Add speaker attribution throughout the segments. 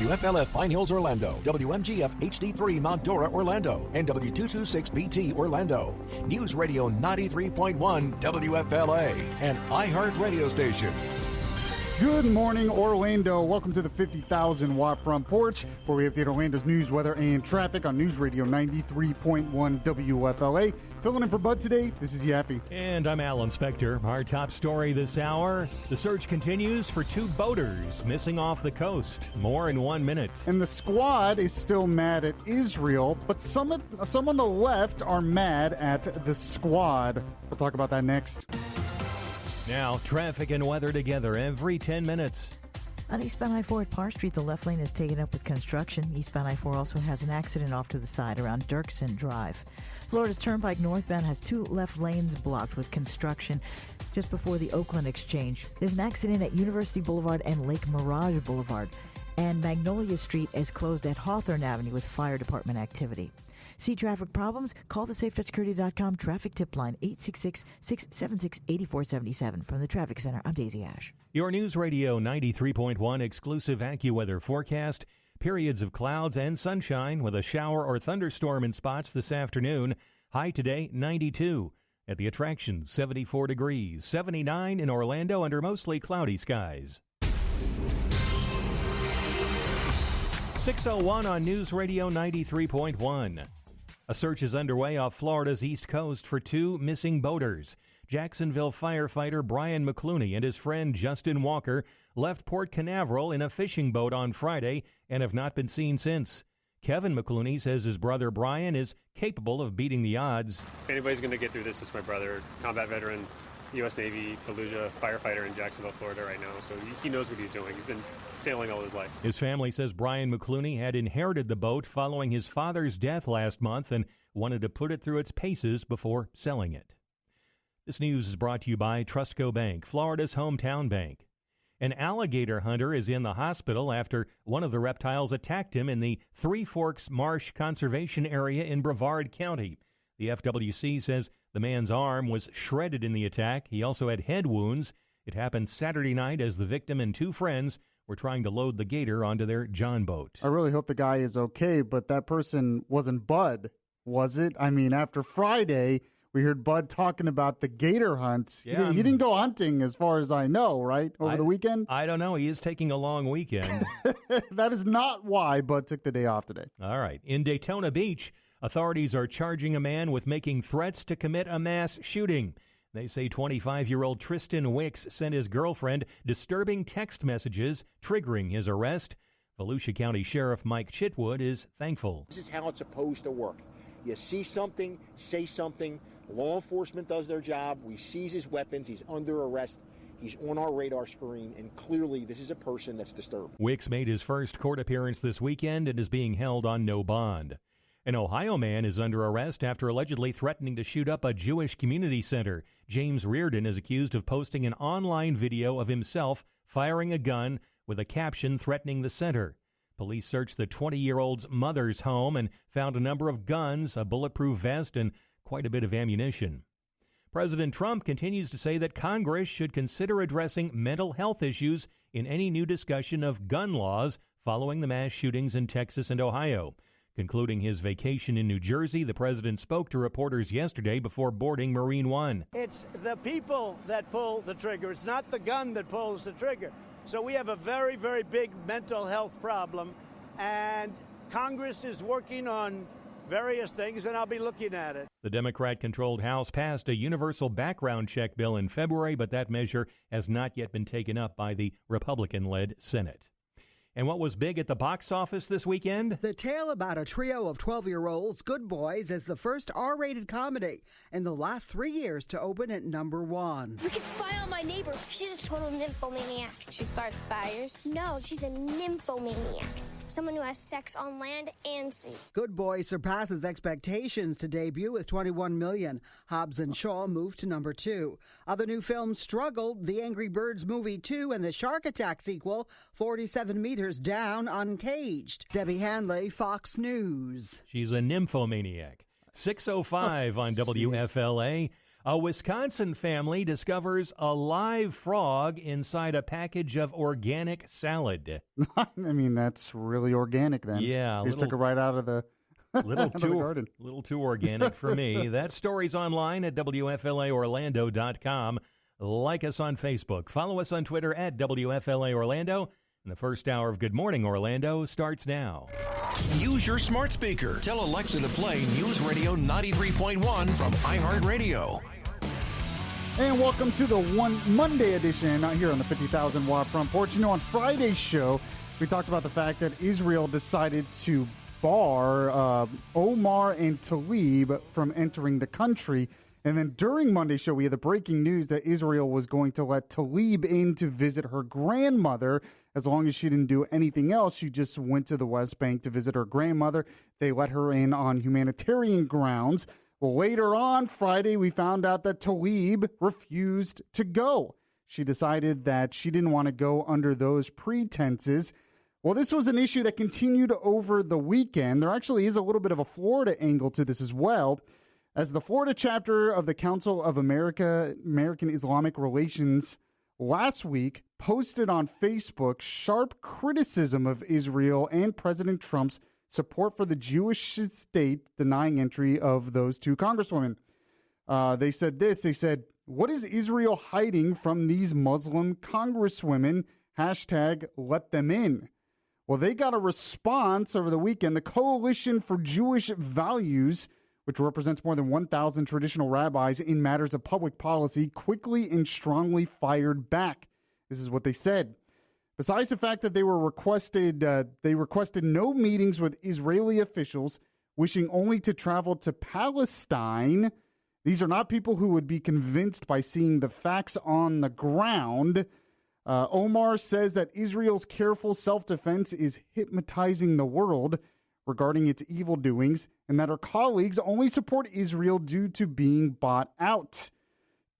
Speaker 1: WFLF Pine Hills, Orlando, WMGF HD3 Mount Dora, Orlando, and W226BT, Orlando. News Radio 93.1 WFLA, an iHeart radio station.
Speaker 2: Good morning, Orlando. Welcome to the 50,000-watt front porch, where we update Orlando's news, weather, and traffic on News Radio 93.1 WFLA. Filling in for Bud today, this is Yaffee.
Speaker 3: And I'm Alan Spector. Our top story this hour, the search continues for 2 boaters missing off the coast. More in 1 minute.
Speaker 2: And the squad is still mad at Israel, but some on the left are mad at the squad. We'll talk about that next.
Speaker 3: Now, traffic and weather together every 10 minutes.
Speaker 4: On eastbound I-4 at Parr Street, the left lane is taken up with construction. Eastbound I-4 also has an accident off to the side around Dirksen Drive. Florida's Turnpike northbound has 2 left lanes blocked with construction just before the Oakland Exchange. There's an accident at University Boulevard and Lake Mirage Boulevard. And Magnolia Street is closed at Hawthorne Avenue with fire department activity. See traffic problems? Call the SafeTouchSecurity.com traffic tip line 866-676-8477. From the Traffic Center, I'm Daisy Ash.
Speaker 3: Your News Radio 93.1 exclusive AccuWeather forecast. Periods of clouds and sunshine with a shower or thunderstorm in spots this afternoon. High today, 92. At the attraction, 74 degrees. 79 in Orlando under mostly cloudy skies. 6:01 on News Radio 93.1. A search is underway off Florida's East Coast for 2 missing boaters. Jacksonville firefighter Brian McClooney and his friend Justin Walker left Port Canaveral in a fishing boat on Friday and have not been seen since. Kevin McClooney says his brother Brian is capable of beating the odds.
Speaker 5: If anybody's going to get through this, it's my brother, combat veteran, U.S. Navy, Fallujah firefighter in Jacksonville, Florida right now. So he knows what he's doing. He's been sailing all his life.
Speaker 3: His family says Brian McClooney had inherited the boat following his father's death last month and wanted to put it through its paces before selling it. This news is brought to you by Trustco Bank, Florida's hometown bank. An alligator hunter is in the hospital after one of the reptiles attacked him in the Three Forks Marsh Conservation Area in Brevard County. The FWC says the man's arm was shredded in the attack. He also had head wounds. It happened Saturday night as the victim and 2 friends were trying to load the gator onto their John boat.
Speaker 2: I really hope the guy is okay, but that person wasn't Bud, was it? I mean, after Friday, we heard Bud talking about the gator hunt.
Speaker 3: Yeah.
Speaker 2: He didn't go hunting as far as I know, right, over the weekend?
Speaker 3: I don't know. He is taking a long weekend.
Speaker 2: That is not why Bud took the day off today.
Speaker 3: All right. In Daytona Beach, authorities are charging a man with making threats to commit a mass shooting. They say 25-year-old Tristan Wicks sent his girlfriend disturbing text messages, triggering his arrest. Volusia County Sheriff Mike Chitwood is thankful.
Speaker 6: This is how it's supposed to work. You see something, say something. Law enforcement does their job. We seize his weapons. He's under arrest. He's on our radar screen, and clearly this is a person that's disturbed.
Speaker 3: Wicks made his first court appearance this weekend and is being held on no bond. An Ohio man is under arrest after allegedly threatening to shoot up a Jewish community center. James Reardon is accused of posting an online video of himself firing a gun with a caption threatening the center. Police searched the 20-year-old's mother's home and found a number of guns, a bulletproof vest, and quite a bit of ammunition. President Trump continues to say that Congress should consider addressing mental health issues in any new discussion of gun laws following the mass shootings in Texas and Ohio. Concluding his vacation in New Jersey, the president spoke to reporters yesterday before boarding Marine One.
Speaker 7: It's the people that pull the trigger. It's not the gun that pulls the trigger. So we have a very, very big mental health problem, and Congress is working on various things, and I'll be looking at it.
Speaker 3: The Democrat-controlled House passed a universal background check bill in February, but that measure has not yet been taken up by the Republican-led Senate. And what was big at the box office this weekend?
Speaker 8: The tale about a trio of 12-year-olds, Good Boys, is the first R-rated comedy in the last 3 years to open at number 1.
Speaker 9: We can spy on my neighbor. She's a total nymphomaniac. She starts fires? No, she's a nymphomaniac. Someone who has sex on land and sea.
Speaker 8: Good Boys surpasses expectations to debut with $21 million. Hobbs and Shaw moved to number 2. Other new films struggled. The Angry Birds Movie 2 and the Shark Attack sequel, 47 Meters Down, Uncaged. Debbie Hanley, Fox News.
Speaker 3: She's a nymphomaniac. 6:05 on WFLA. A Wisconsin family discovers a live frog inside a package of organic salad.
Speaker 2: I mean, that's really organic then.
Speaker 3: Yeah.
Speaker 2: They just took it right out of the garden.
Speaker 3: Little too organic for me. That story's online at WFLAOrlando.com. Like us on Facebook. Follow us on Twitter at WFLA Orlando. And the first hour of Good Morning Orlando starts now.
Speaker 1: Use your smart speaker. Tell Alexa to play News Radio 93.1 from iHeartRadio.
Speaker 2: And welcome to the Monday edition here on the 50,000 Watt Front Porch. You know, on Friday's show, we talked about the fact that Israel decided to bar Omar and Tlaib from entering the country. And then during Monday's show, we had the breaking news that Israel was going to let Tlaib in to visit her grandmother. As long as she didn't do anything else, she just went to the West Bank to visit her grandmother. They let her in on humanitarian grounds. Well, later on Friday, we found out that Tlaib refused to go. She decided that she didn't want to go under those pretenses. Well, this was an issue that continued over the weekend. There actually is a little bit of a Florida angle to this as well, as the Florida chapter of the Council of American Islamic Relations last week posted on Facebook sharp criticism of Israel and President Trump's support for the Jewish state, denying entry of those two congresswomen. They said this. They said, "What is Israel hiding from these Muslim congresswomen? Hashtag let them in." Well, they got a response over the weekend. The Coalition for Jewish Values, which represents more than 1,000 traditional rabbis in matters of public policy, quickly and strongly fired back. This is what they said. Besides the fact that they requested no meetings with Israeli officials, wishing only to travel to Palestine. These are not people who would be convinced by seeing the facts on the ground. Omar says that Israel's careful self-defense is hypnotizing the world regarding its evil doings, and that her colleagues only support Israel due to being bought out.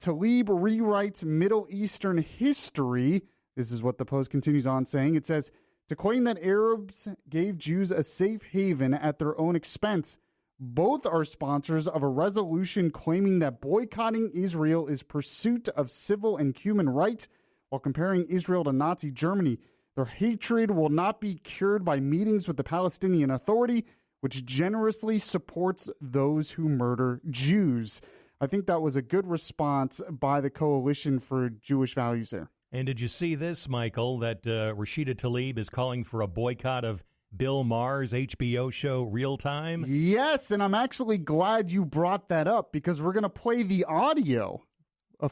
Speaker 2: Tlaib rewrites Middle Eastern history. This is what the Post continues on saying. It says, to claim that Arabs gave Jews a safe haven at their own expense. Both are sponsors of a resolution claiming that boycotting Israel is pursuit of civil and human rights, while comparing Israel to Nazi Germany. Their hatred will not be cured by meetings with the Palestinian Authority, which generously supports those who murder Jews. I think that was a good response by the Coalition for Jewish Values there.
Speaker 3: And did you see this, Michael, that Rashida Tlaib is calling for a boycott of Bill Maher's HBO show Real Time?
Speaker 2: Yes, and I'm actually glad you brought that up because we're going to play the audio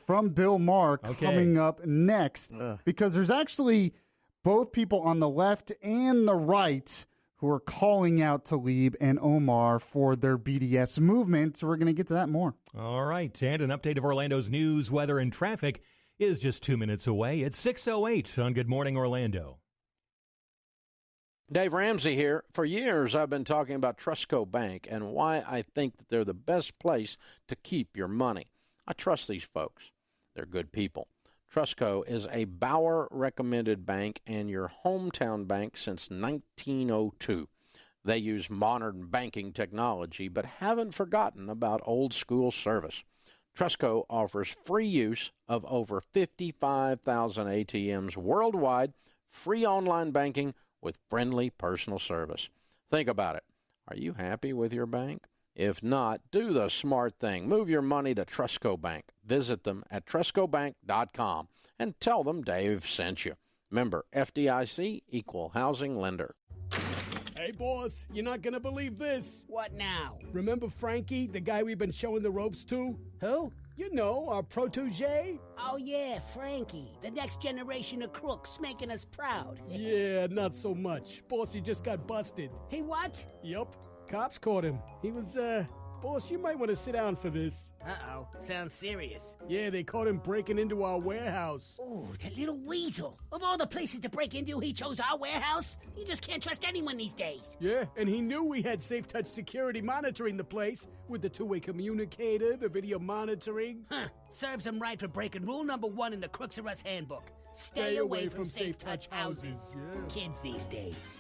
Speaker 2: from Bill Maher coming up next. Because there's actually both people on the left and the right who are calling out Tlaib and Omar for their BDS movement. So we're going to get to that more.
Speaker 3: All right. And an update of Orlando's news, weather, and traffic is just 2 minutes away. It's 6:08 on Good Morning Orlando.
Speaker 10: Dave Ramsey here. For years, I've been talking about Trustco Bank and why I think that they're the best place to keep your money. I trust these folks. They're good people. Trustco is a Bauer-recommended bank and your hometown bank since 1902. They use modern banking technology but haven't forgotten about old-school service. Trustco offers free use of over 55,000 ATMs worldwide, free online banking with friendly personal service. Think about it. Are you happy with your bank? If not, do the smart thing. Move your money to Trustco Bank. Visit them at TrustcoBank.com and tell them Dave sent you. Member FDIC, Equal Housing Lender.
Speaker 11: Hey, boss, you're not going to believe this.
Speaker 12: What now?
Speaker 11: Remember Frankie, the guy we've been showing the ropes to?
Speaker 12: Who?
Speaker 11: You know, our protege.
Speaker 12: Oh, yeah, Frankie. The next generation of crooks making us proud.
Speaker 11: Yeah, not so much. Boss, he just got busted.
Speaker 12: He what?
Speaker 11: Yup. Cops caught him. He was, boss, you might want to sit down for this.
Speaker 12: Uh-oh. Sounds serious.
Speaker 11: Yeah, they caught him breaking into our warehouse.
Speaker 12: Oh, that little weasel. Of all the places to break into, he chose our warehouse? You just can't trust anyone these days.
Speaker 11: Yeah, and he knew we had Safe Touch security monitoring the place with the two-way communicator, the video monitoring.
Speaker 12: Huh. Serves him right for breaking rule number 1 in the Crooks R Us handbook. Stay away from Safe Touch houses.
Speaker 11: Yeah.
Speaker 12: Kids these days.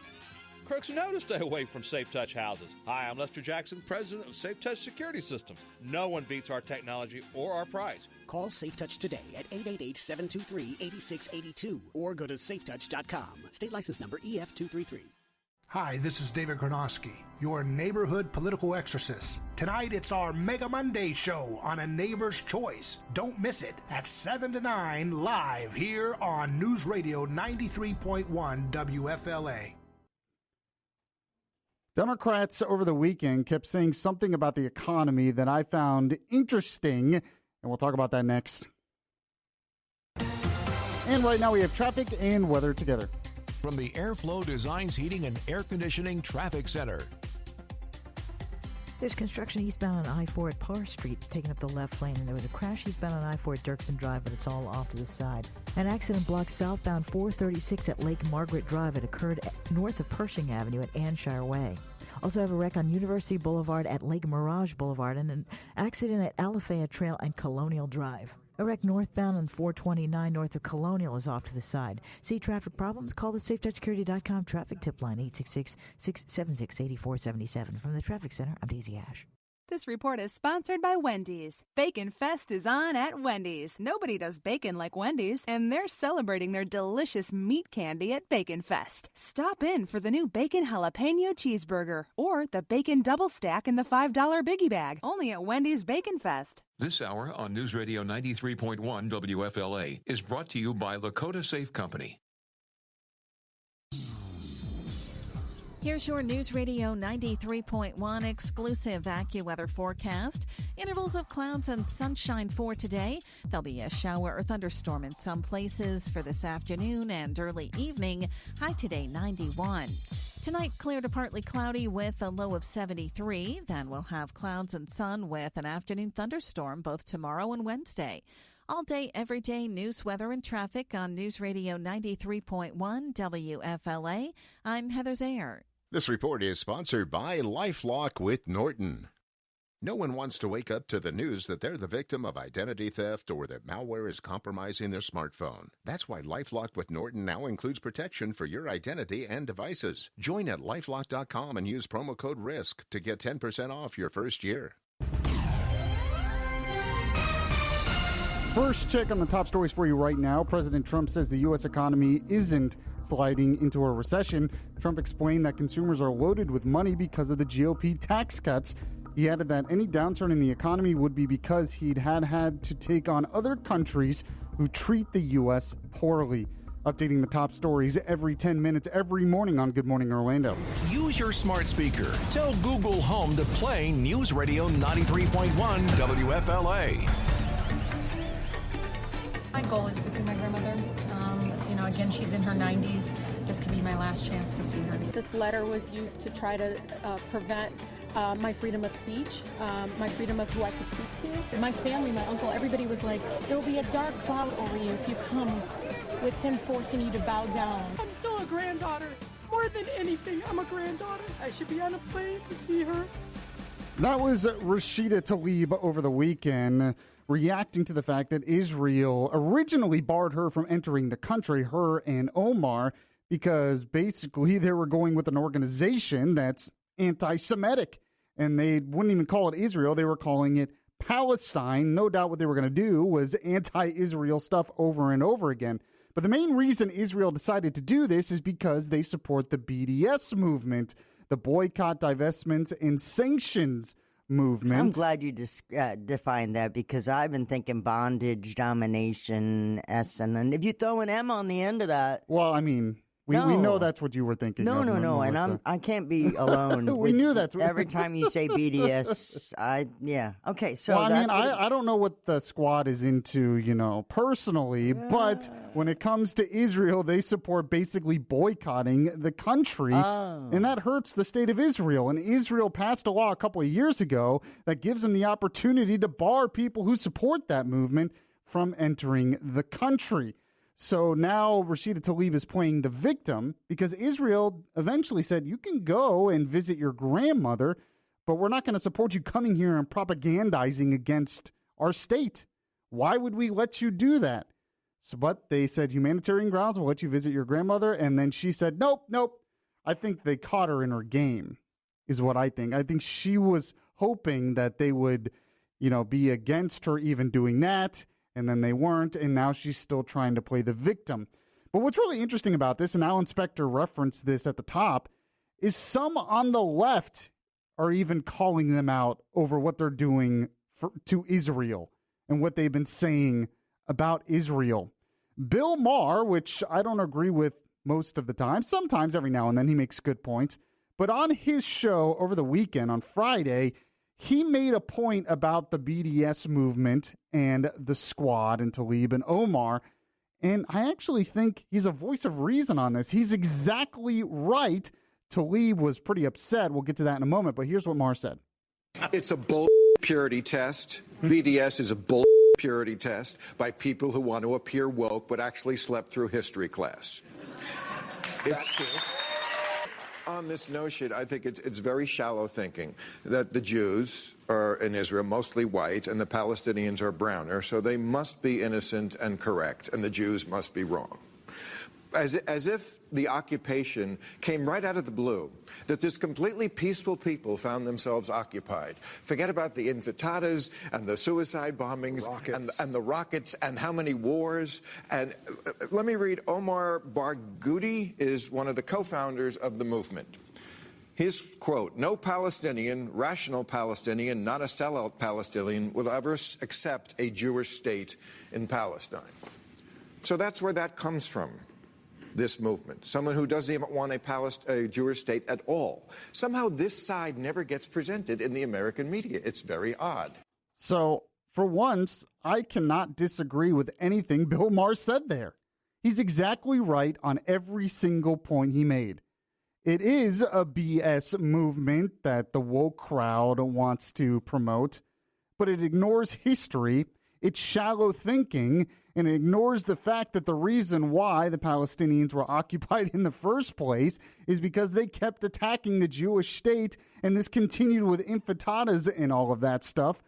Speaker 13: crooks know to stay away from Safe Touch houses. Hi, I'm Lester Jackson, president of Safe Touch Security Systems. No one beats our technology or our price.
Speaker 12: Call Safe Touch today at 888-723-8682 or go to safetouch.com. State license number EF233.
Speaker 14: Hi, this is David Gronowski, your neighborhood political exorcist. Tonight, it's our Mega Monday show on A Neighbor's Choice. Don't miss it at 7 to 9 live here on News Radio 93.1 WFLA.
Speaker 2: Democrats over the weekend kept saying something about the economy that I found interesting, and we'll talk about that next. And right now we have traffic and weather together.
Speaker 1: From the Airflow Designs Heating and Air Conditioning Traffic Center.
Speaker 4: There's construction eastbound on I-4 at Parr Street, taking up the left lane, and there was a crash eastbound on I-4 at Dirksen Drive, but it's all off to the side. An accident blocked southbound 436 at Lake Margaret Drive. It occurred north of Pershing Avenue at Anshire Way. Also have a wreck on University Boulevard at Lake Mirage Boulevard, and an accident at Alafaya Trail and Colonial Drive. A wreck northbound on 429 north of Colonial is off to the side. See traffic problems? Call the SafeTouchSecurity.com traffic tip line 866-676-8477. From the Traffic Center, I'm Daisy Ash.
Speaker 15: This report is sponsored by Wendy's. Bacon Fest is on at Wendy's. Nobody does bacon like Wendy's, and they're celebrating their delicious meat candy at Bacon Fest. Stop in for the new Bacon Jalapeno Cheeseburger or the Bacon Double Stack in the $5 Biggie Bag, only at Wendy's Bacon Fest.
Speaker 16: This hour on News Radio 93.1 WFLA is brought to you by Lakota Safe Company.
Speaker 17: Here's your News Radio 93.1 exclusive AccuWeather forecast. Intervals of clouds and sunshine for today. There'll be a shower or thunderstorm in some places for this afternoon and early evening. High today 91. Tonight, clear to partly cloudy with a low of 73. Then we'll have clouds and sun with an afternoon thunderstorm both tomorrow and Wednesday. All day, every day, news, weather, and traffic on News Radio 93.1 WFLA. I'm Heather Zayer.
Speaker 18: This report is sponsored by LifeLock with Norton. No one wants to wake up to the news that they're the victim of identity theft or that malware is compromising their smartphone. That's why LifeLock with Norton now includes protection for your identity and devices. Join at LifeLock.com and use promo code RISK to get 10% off your first year.
Speaker 2: First check on the top stories for you right now. President Trump says the U.S. economy isn't sliding into a recession. Trump explained that consumers are loaded with money because of the GOP tax cuts. He added that any downturn in the economy would be because he'd had to take on other countries who treat the U.S. poorly. Updating the top stories every 10 minutes every morning on Good Morning Orlando.
Speaker 1: Use your smart speaker. Tell Google Home to play News Radio 93.1 WFLA.
Speaker 19: My goal is to see my grandmother. Again, she's in her 90s. This could be my last chance to see her.
Speaker 20: This letter was used to try to prevent my freedom of speech, my freedom of who I could speak to. My family, my uncle, everybody was like, there will be a dark cloud over you if you come with him forcing you to bow down.
Speaker 21: I'm still a granddaughter. More than anything, I'm a granddaughter. I should be on a plane to see her.
Speaker 2: That was Rashida Tlaib over the weekend, reacting to the fact that Israel originally barred her from entering the country, her and Omar, because basically they were going with an organization that's anti-Semitic. And they wouldn't even call it Israel. They were calling it Palestine. No doubt what they were going to do was anti-Israel stuff over and over again. But the main reason Israel decided to do this is because they support the BDS movement, the Boycott, Divestments, and Sanctions movement.
Speaker 22: I'm glad you defined that, because I've been thinking bondage, domination, and then if you throw an M on the end of that.
Speaker 2: Well, I mean, we know that's what you were thinking.
Speaker 22: No, and I can't be alone.
Speaker 2: We knew that.
Speaker 22: Every time you say BDS, Okay, so
Speaker 2: well, I mean, I don't know what the squad is into, personally, but when it comes to Israel, they support basically boycotting the country, and that hurts the state of Israel. And Israel passed a law a couple of years ago that gives them the opportunity to bar people who support that movement from entering the country. So now Rashida Tlaib is playing the victim because Israel eventually said, you can go and visit your grandmother, but we're not going to support you coming here and propagandizing against our state. Why would we let you do that? So, but they said humanitarian grounds will let you visit your grandmother. And then she said, nope. I think they caught her in her game, is what I think. I think she was hoping that they would, be against her even doing that, and then they weren't, and now she's still trying to play the victim. But what's really interesting about this, and Alan Spector referenced this at the top, is some on the left are even calling them out over what they're doing to Israel and what they've been saying about Israel. Bill Maher, which I don't agree with most of the time, sometimes every now and then he makes good points, but on his show over the weekend on Friday, he made a point about the BDS movement and the squad and Tlaib and Omar, and I actually think he's a voice of reason on this. He's exactly right. Tlaib was pretty upset. We'll get to that in a moment, but here's what Maher said.
Speaker 5: It's a bull purity test. BDS is a bull purity test by people who want to appear woke but actually slept through history class. It's on this notion, I think it's very shallow thinking that the Jews are in Israel mostly white and the Palestinians are browner, so they must be innocent and correct, and the Jews must be wrong. As if the occupation came right out of the blue, that this completely peaceful people found themselves occupied. Forget about the intifadas and the suicide bombings and the rockets and how many wars. And let me read, Omar Barghouti is one of the co-founders of the movement. His quote, "No Palestinian, rational Palestinian, not a sellout Palestinian, will ever accept a Jewish state in Palestine." So that's where that comes from. This movement, someone who doesn't even want a Jewish state at all. Somehow this side never gets presented in the American media. It's very odd.
Speaker 2: So, for once, I cannot disagree with anything Bill Maher said there. He's exactly right on every single point he made. It is a BS movement that the woke crowd wants to promote, but it ignores history, it's shallow thinking, and it ignores the fact that the reason why the Palestinians were occupied in the first place is because they kept attacking the Jewish state, and this continued with intifadas and all of that stuff.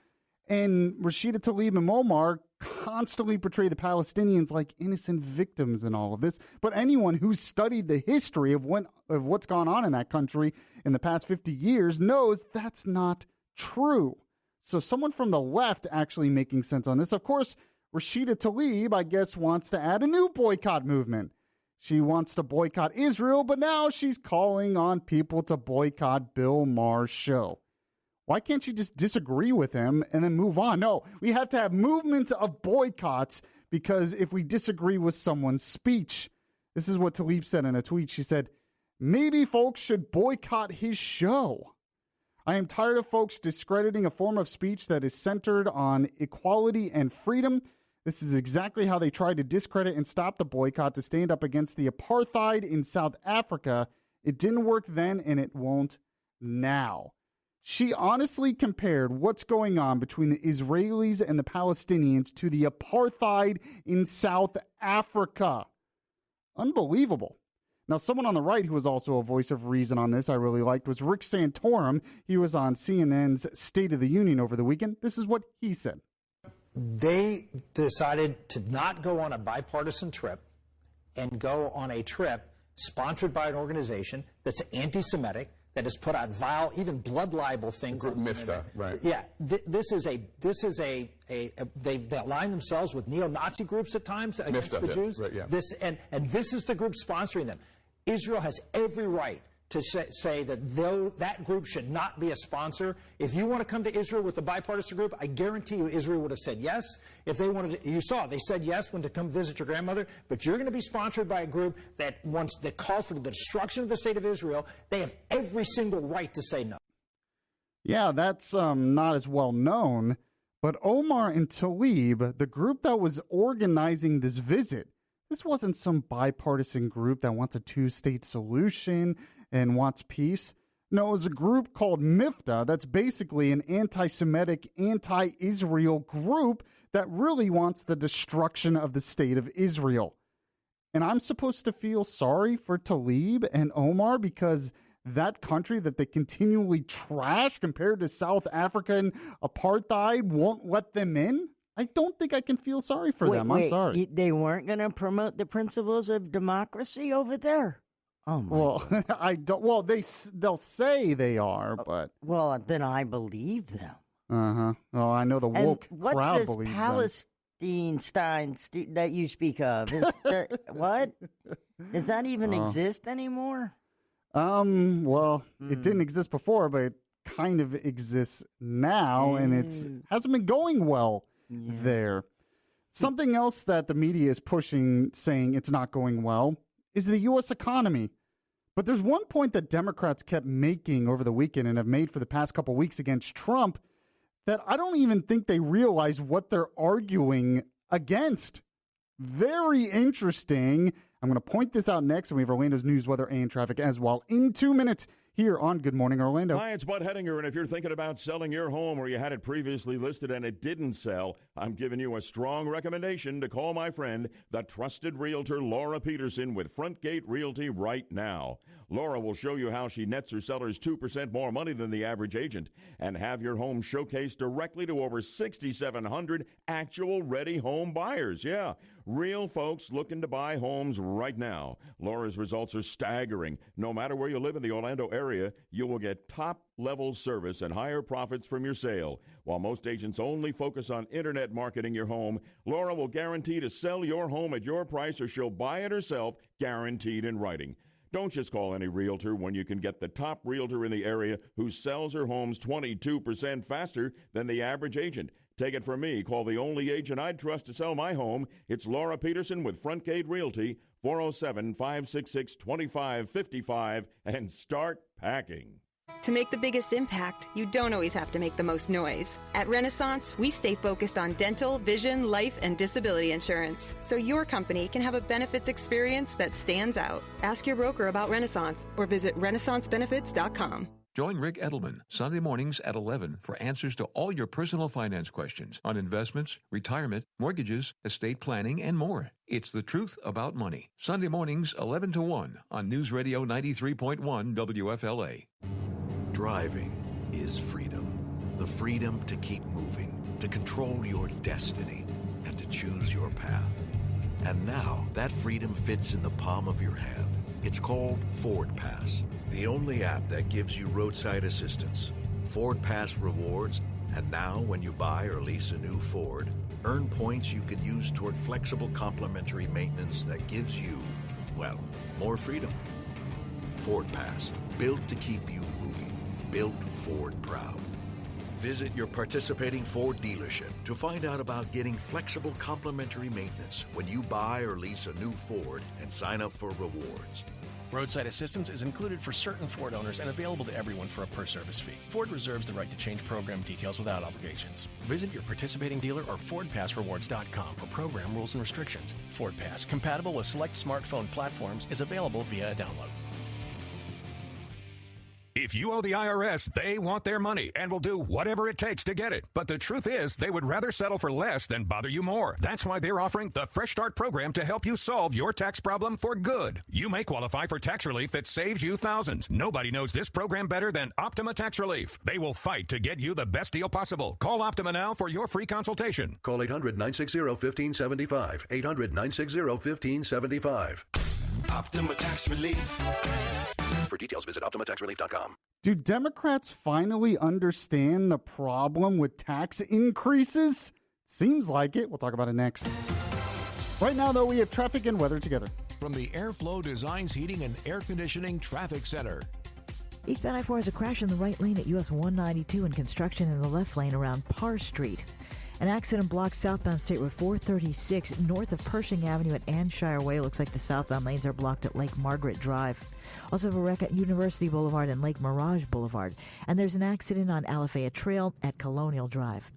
Speaker 2: And Rashida Tlaib and Omar constantly portray the Palestinians like innocent victims in all of this. But anyone who's studied the history of what's gone on in that country in the past 50 years knows that's not true. So someone from the left actually making sense on this. Of course, Rashida Tlaib, I guess, wants to add a new boycott movement. She wants to boycott Israel, but now she's calling on people to boycott Bill Maher's show. Why can't you just disagree with him and then move on? No, we have to have movements of boycotts because if we disagree with someone's speech, this is what Tlaib said in a tweet. She said, maybe folks should boycott his show. I am tired of folks discrediting a form of speech that is centered on equality and freedom. This is exactly how they tried to discredit and stop the boycott to stand up against the apartheid in South Africa. It didn't work then, and it won't now. She honestly compared what's going on between the Israelis and the Palestinians to the apartheid in South Africa. Unbelievable. Now, someone on the right who was also a voice of reason on this I really liked was Rick Santorum. He was on CNN's State of the Union over the weekend. This is what he said.
Speaker 6: They decided to not go on a bipartisan trip and go on a trip sponsored by an organization that's anti-Semitic, that has put out vile, even blood libel things.
Speaker 23: Group MIFTA, right?
Speaker 6: Yeah, they've aligned themselves with neo-Nazi groups at times against
Speaker 23: MIFTA,
Speaker 6: the Jews.
Speaker 23: Right, yeah.
Speaker 6: This is the group sponsoring them. Israel has every right to say that that group should not be a sponsor. If you want to come to Israel with the bipartisan group, I guarantee you Israel would have said yes. If they wanted to, you saw, they said yes when to come visit your grandmother, but you're going to be sponsored by a group that calls for the destruction of the state of Israel. They have every single right to say no.
Speaker 2: Yeah, that's not as well known, but Omar and Tlaib, the group that was organizing this visit, this wasn't some bipartisan group that wants a two-state solution and wants peace. No, it was a group called MIFTA that's basically an anti-Semitic, anti-Israel group that really wants the destruction of the state of Israel. And I'm supposed to feel sorry for Tlaib and Omar because that country that they continually trash compared to South African apartheid won't let them in? I don't think I can feel sorry for them. I'm sorry.
Speaker 22: They weren't going to promote the principles of democracy over there? Oh my
Speaker 2: Well, I don't. Well, they'll say they are, but
Speaker 22: well, then I believe them.
Speaker 2: Oh, I know the woke
Speaker 22: what's
Speaker 2: crowd
Speaker 22: this
Speaker 2: believes them.
Speaker 22: Palestine that you speak of? What? Does that even exist anymore?
Speaker 2: Well, it didn't exist before, but it kind of exists now, and it's hasn't been going well there. Something else that the media is pushing, saying it's not going well, is the U.S. economy. But there's one point that Democrats kept making over the weekend and have made for the past couple weeks against Trump that I don't even think they realize what they're arguing against. Very interesting. I'm going to point this out next, and we have Orlando's news, weather, and traffic as well in 2 minutes here on Good Morning Orlando.
Speaker 7: Hi, it's Bud Hettinger, and if you're thinking about selling your home or you had it previously listed and it didn't sell, I'm giving you a strong recommendation to call my friend, the trusted realtor Laura Peterson with Frontgate Realty right now. Laura will show you how she nets her sellers 2% more money than the average agent and have your home showcased directly to over 6,700 actual ready home buyers. Yeah, real folks looking to buy homes right now. Laura's results are staggering. No matter where you live in the Orlando area, you will get top-level service and higher profits from your sale. While most agents only focus on internet marketing your home, Laura will guarantee to sell your home at your price or she'll buy it herself, guaranteed in writing. Don't just call any realtor when you can get the top realtor in the area who sells her homes 22% faster than the average agent. Take it from me. Call the only agent I'd trust to sell my home. It's Laura Peterson with Frontgate Realty, 407-566-2555, and start packing.
Speaker 9: To make the biggest impact, you don't always have to make the most noise. At Renaissance, we stay focused on dental, vision, life, and disability insurance, so your company can have a benefits experience that stands out. Ask your broker about Renaissance or visit renaissancebenefits.com.
Speaker 16: Join Rick Edelman Sunday mornings at 11 for answers to all your personal finance questions on investments, retirement, mortgages, estate planning, and more. It's The Truth About Money. Sunday mornings 11 to 1 on News Radio 93.1 WFLA.
Speaker 1: Driving is freedom. The freedom to keep moving, to control your destiny, and to choose your path. And now that freedom fits in the palm of your hand. It's called Ford Pass, the only app that gives you roadside assistance, Ford Pass rewards, and now when you buy or lease a new Ford, earn points you can use toward flexible complimentary maintenance that gives you, well, more freedom. Ford Pass, built to keep you moving, built Ford proud. Visit your participating Ford dealership to find out about getting flexible complimentary maintenance when you buy or lease a new Ford and sign up for rewards.
Speaker 23: Roadside assistance is included for certain Ford owners and available to everyone for a per-service fee. Ford reserves the right to change program details without obligations. Visit your participating dealer or FordPassRewards.com for program rules and restrictions. Ford Pass, compatible with select smartphone platforms, is available via a download.
Speaker 24: If you owe the IRS, they want their money and will do whatever it takes to get it. But the truth is, they would rather settle for less than bother you more. That's why they're offering the Fresh Start program to help you solve your tax problem for good. You may qualify for tax relief that saves you thousands. Nobody knows this program better than Optima Tax Relief. They will fight to get you the best deal possible. Call Optima now for your free consultation.
Speaker 25: Call 800-960-1575. 800-960-1575.
Speaker 26: Optima Tax Relief.
Speaker 25: For details, visit OptimaTaxRelief.com.
Speaker 2: Do Democrats finally understand the problem with tax increases? Seems like it. We'll talk about it next. Right now, though, we have traffic and weather together.
Speaker 1: From the Airflow Designs Heating and Air Conditioning Traffic Center.
Speaker 4: Eastbound I-4 has a crash in the right lane at US 192 and construction in the left lane around Parr Street. An accident blocks southbound State Road 436 north of Pershing Avenue at Anshire Way. Looks like the southbound lanes are blocked at Lake Margaret Drive. Also have a wreck at University Boulevard and Lake Mirage Boulevard. And there's an accident on Alafaya Trail at Colonial Drive.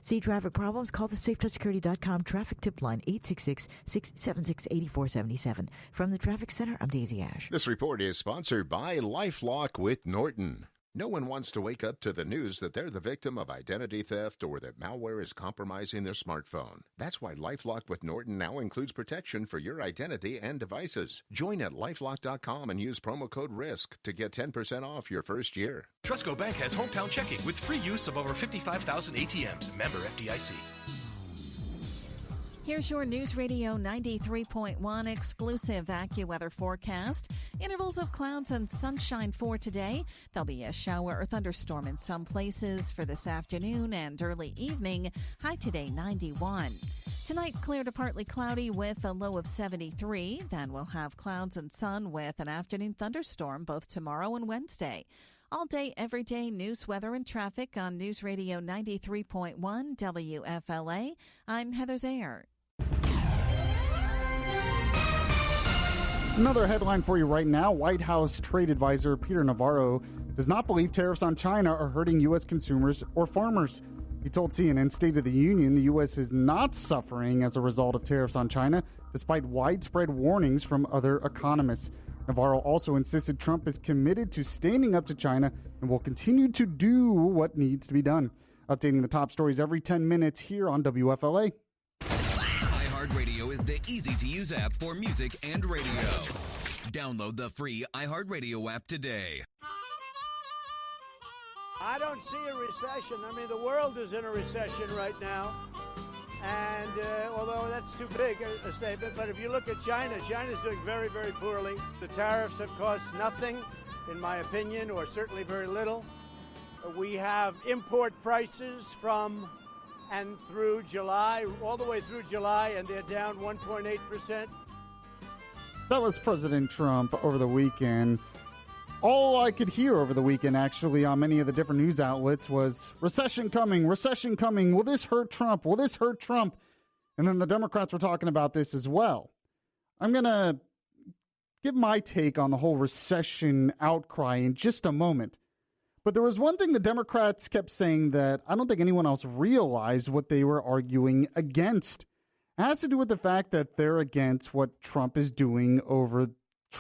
Speaker 4: See traffic problems? Call the SafeTouchSecurity.com traffic tip line 866-676-8477. From the Traffic Center, I'm Daisy Ash.
Speaker 18: This report is sponsored by LifeLock with Norton. No one wants to wake up to the news that they're the victim of identity theft or that malware is compromising their smartphone. That's why LifeLock with Norton now includes protection for your identity and devices. Join at LifeLock.com and use promo code RISK to get 10% off your first year.
Speaker 27: Trustco Bank has hometown checking with free use of over 55,000 ATMs. Member FDIC.
Speaker 17: Here's your News Radio 93.1 exclusive AccuWeather forecast. Intervals of clouds and sunshine for today. There'll be a shower or thunderstorm in some places for this afternoon and early evening. High today 91. Tonight, clear to partly cloudy with a low of 73. Then we'll have clouds and sun with an afternoon thunderstorm both tomorrow and Wednesday. All day, every day news, weather, and traffic on News Radio 93.1 WFLA. I'm Heather Zayer.
Speaker 2: Another headline for you right now. White House trade advisor Peter Navarro does not believe tariffs on China are hurting U.S. consumers or farmers. He told CNN State of the Union the U.S. is not suffering as a result of tariffs on China, despite widespread warnings from other economists. Navarro also insisted Trump is committed to standing up to China and will continue to do what needs to be done. Updating the top stories every 10 minutes here on WFLA.
Speaker 3: iHeartRadio is the easy-to-use app for music and radio. Download the free iHeartRadio app today.
Speaker 8: I don't see a recession. I mean, the world is in a recession right now. And although that's too big a statement, but if you look at China, China's doing very, very poorly. The tariffs have cost nothing, in my opinion, or certainly very little. We have import prices from and through July, all the way through July, and they're down 1.8%.
Speaker 2: That was President Trump over the weekend. All I could hear over the weekend, actually, on many of the different news outlets was recession coming, recession coming. Will this hurt Trump? Will this hurt Trump? And then the Democrats were talking about this as well. I'm going to give my take on the whole recession outcry in just a moment. But there was one thing the Democrats kept saying that I don't think anyone else realized what they were arguing against. It has to do with the fact that they're against what Trump is doing over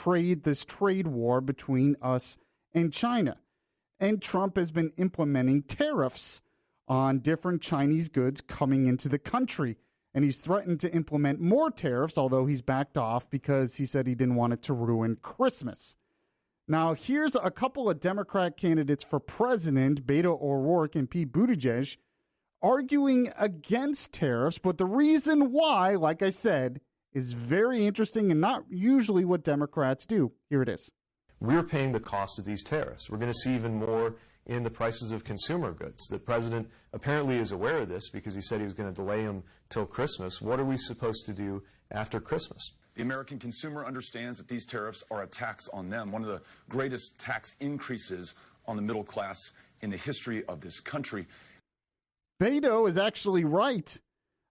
Speaker 2: this trade war between us and China. And Trump has been implementing tariffs on different Chinese goods coming into the country. And he's threatened to implement more tariffs, although he's backed off because he said he didn't want it to ruin Christmas. Now, here's a couple of Democrat candidates for president, Beto O'Rourke and Pete Buttigieg, arguing against tariffs. But the reason why, like I said, is very interesting and not usually what Democrats do. Here it is.
Speaker 10: We're paying the cost of these tariffs. We're going to see even more in the prices of consumer goods. The president apparently is aware of this because he said he was going to delay them till Christmas. What are we supposed to do after Christmas?
Speaker 11: The American consumer understands that these tariffs are a tax on them, one of the greatest tax increases on the middle class in the history of this country.
Speaker 2: Beto is actually right.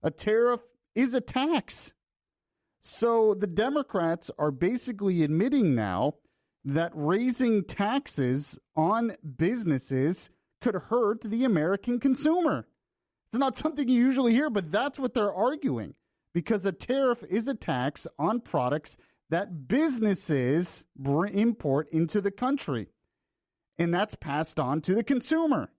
Speaker 2: A tariff is a tax. So the Democrats are basically admitting now that raising taxes on businesses could hurt the American consumer. It's not something you usually hear, but that's what they're arguing, because a tariff is a tax on products that businesses import into the country, and that's passed on to the consumer.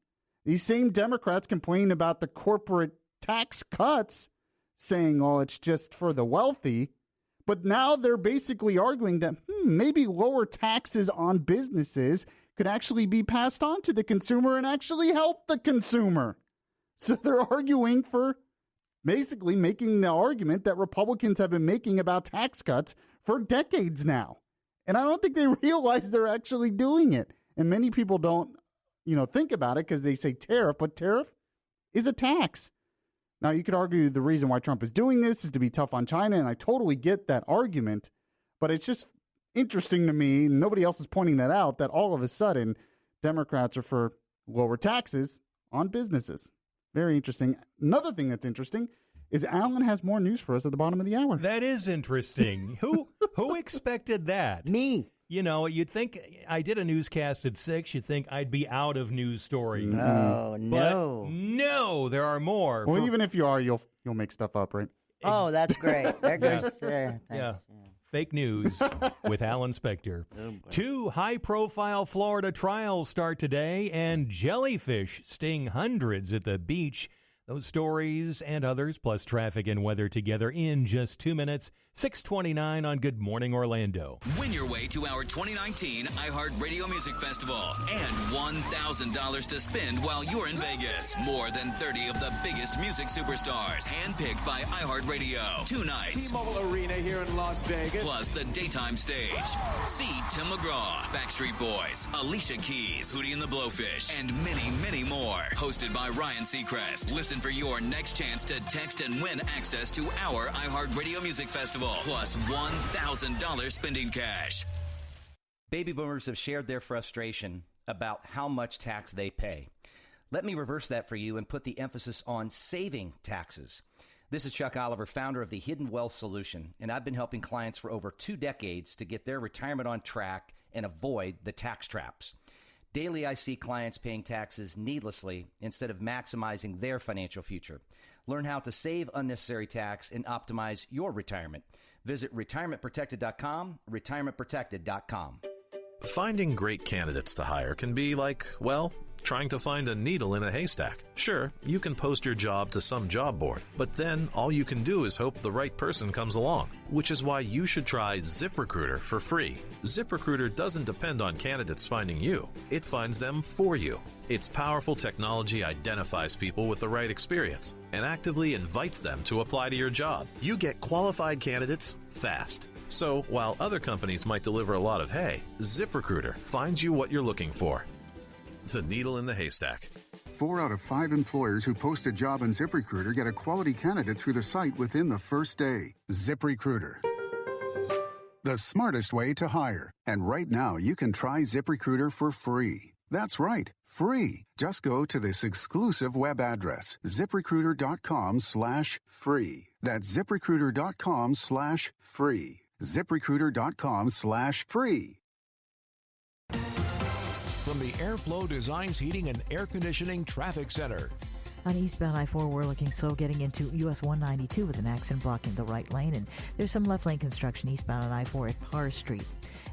Speaker 2: These same Democrats complain about the corporate tax cuts, saying, oh, it's just for the wealthy. But now they're basically arguing that maybe lower taxes on businesses could actually be passed on to the consumer and actually help the consumer. So they're arguing for basically making the argument that Republicans have been making about tax cuts for decades now. And I don't think they realize they're actually doing it. And many people don't, think about it because they say tariff, but tariff is a tax. Now, you could argue the reason why Trump is doing this is to be tough on China, and I totally get that argument, but it's just interesting to me, nobody else is pointing that out, that all of a sudden Democrats are for lower taxes on businesses. Very interesting. Another thing that's interesting is Alan has more news for us at the bottom of the hour.
Speaker 12: That is interesting. Who expected that?
Speaker 22: Me.
Speaker 12: You'd think I did a newscast at 6. You'd think I'd be out of news stories.
Speaker 22: Oh, no.
Speaker 12: But no, there are more.
Speaker 2: Well, even if you are, you'll make stuff up, right?
Speaker 22: Oh, that's great. There goes
Speaker 12: yeah. Fake news with Alan Spector. Oh, 2 high-profile Florida trials start today, and jellyfish sting hundreds at the beach Those stories and others, plus traffic and weather together in just 2 minutes. 6:29 on Good Morning Orlando.
Speaker 3: Win your way to our 2019 iHeartRadio Music Festival and $1,000 to spend while you're in Vegas. More than 30 of the biggest music superstars, handpicked by iHeartRadio. 2 nights.
Speaker 5: T-Mobile Arena here in Las Vegas.
Speaker 3: Plus the daytime stage. See Tim McGraw, Backstreet Boys, Alicia Keys, Hootie and the Blowfish, and many, many more. Hosted by Ryan Seacrest. Listen for your next chance to text and win access to our iHeartRadio Music Festival. Plus $1,000 spending cash.
Speaker 13: Baby boomers have shared their frustration about how much tax they pay. Let me reverse that for you and put the emphasis on saving taxes. This is Chuck Oliver, founder of the Hidden Wealth Solution, and I've been helping clients for over 2 decades to get their retirement on track and avoid the tax traps. Daily, I see clients paying taxes needlessly instead of maximizing their financial future. Learn how to save unnecessary tax and optimize your retirement. Visit retirementprotected.com, retirementprotected.com.
Speaker 14: Finding great candidates to hire can be like, well, trying to find a needle in a haystack. Sure, you can post your job to some job board, but then all you can do is hope the right person comes along, which is why you should try ZipRecruiter for free. ZipRecruiter doesn't depend on candidates finding you. It finds them for you. Its powerful technology identifies people with the right experience and actively invites them to apply to your job. You get qualified candidates fast. So while other companies might deliver a lot of hay, ZipRecruiter finds you what you're looking for. The needle in the haystack.
Speaker 15: 4 out of 5 employers who post a job on ZipRecruiter get a quality candidate through the site within the first day. ZipRecruiter, the smartest way to hire. And right now, you can try ZipRecruiter for free. That's right, free. Just go to this exclusive web address, ZipRecruiter.com/free. That's ZipRecruiter.com/free. ZipRecruiter.com/free.
Speaker 23: From the Airflow Designs Heating and Air Conditioning Traffic Center.
Speaker 4: On eastbound I-4, we're looking slow getting into US 192 with an accident blocking the right lane, and there's some left lane construction eastbound on I-4 at Parr Street.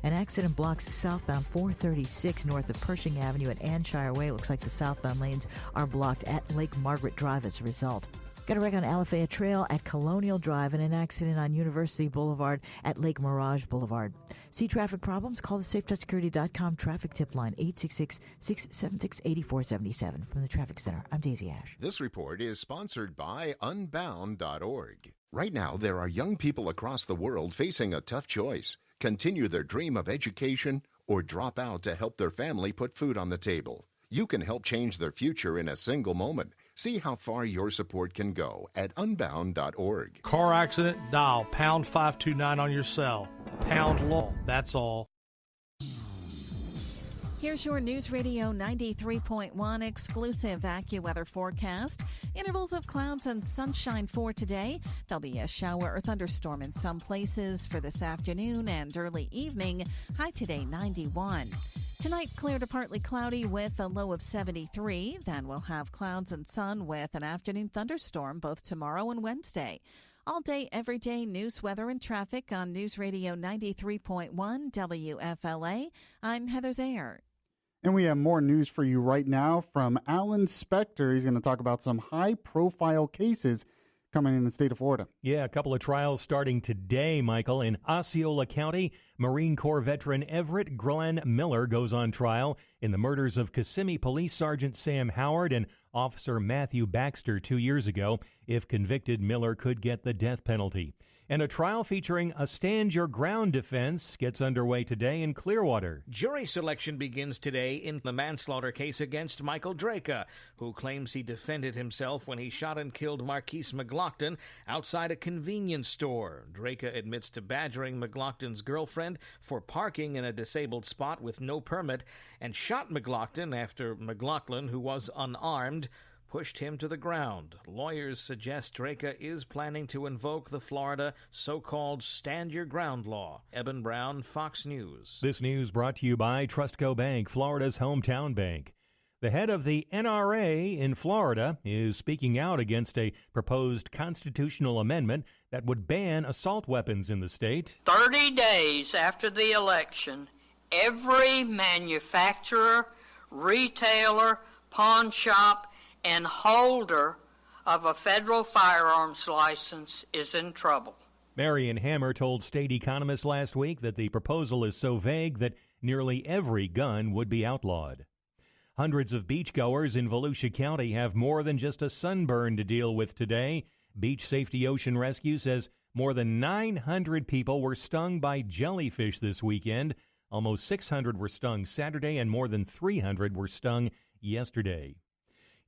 Speaker 4: An accident blocks southbound 436 north of Pershing Avenue at Anshire Way. Looks like the southbound lanes are blocked at Lake Margaret Drive as a result. Got a wreck on Alafaya Trail at Colonial Drive and an accident on University Boulevard at Lake Mirage Boulevard. See traffic problems? Call the SafeTouchSecurity.com traffic tip line 866-676-8477. From the Traffic Center, I'm Daisy Ash.
Speaker 18: This report is sponsored by Unbound.org. Right now, there are young people across the world facing a tough choice. Continue their dream of education or drop out to help their family put food on the table. You can help change their future in a single moment. See how far your support can go at Unbound.org.
Speaker 19: Car accident? Dial pound 529 on your cell. Pound law. That's all.
Speaker 17: Here's your News Radio 93.1 exclusive AccuWeather forecast. Intervals of clouds and sunshine for today. There'll be a shower or thunderstorm in some places for this afternoon and early evening. High today 91. Tonight, clear to partly cloudy with a low of 73. Then we'll have clouds and sun with an afternoon thunderstorm both tomorrow and Wednesday. All day, every day, news, weather, and traffic on News Radio 93.1 WFLA. I'm Heather Zayer.
Speaker 2: And we have more news for you right now from Alan Spector. He's going to talk about some high-profile cases coming in the state of Florida.
Speaker 12: Yeah, a couple of trials starting today, Michael. In Osceola County, Marine Corps veteran Everett Glenn Miller goes on trial in the murders of Kissimmee Police Sergeant Sam Howard and Officer Matthew Baxter 2 years ago. If convicted, Miller could get the death penalty. And a trial featuring a stand your ground defense gets underway today in Clearwater.
Speaker 20: Jury selection begins today in the manslaughter case against Michael Draka, who claims he defended himself when he shot and killed Marquise McLaughlin outside a convenience store. Draka admits to badgering McLaughlin's girlfriend for parking in a disabled spot with no permit and shot McLaughlin after McLaughlin, who was unarmed, pushed him to the ground. Lawyers suggest Draka is planning to invoke the Florida so-called Stand Your Ground law. Eben Brown, Fox News.
Speaker 12: This news brought to you by Trustco Bank, Florida's hometown bank. The head of the NRA in Florida is speaking out against a proposed constitutional amendment that would ban assault weapons in the state.
Speaker 21: 30 days after the election, every manufacturer, retailer, pawn shop, and holder of a federal firearms license is in trouble.
Speaker 12: Marion Hammer told state economists last week that the proposal is so vague that nearly every gun would be outlawed. Hundreds of beachgoers in Volusia County have more than just a sunburn to deal with today. Beach Safety Ocean Rescue says more than 900 people were stung by jellyfish this weekend. Almost 600 were stung Saturday, and more than 300 were stung yesterday.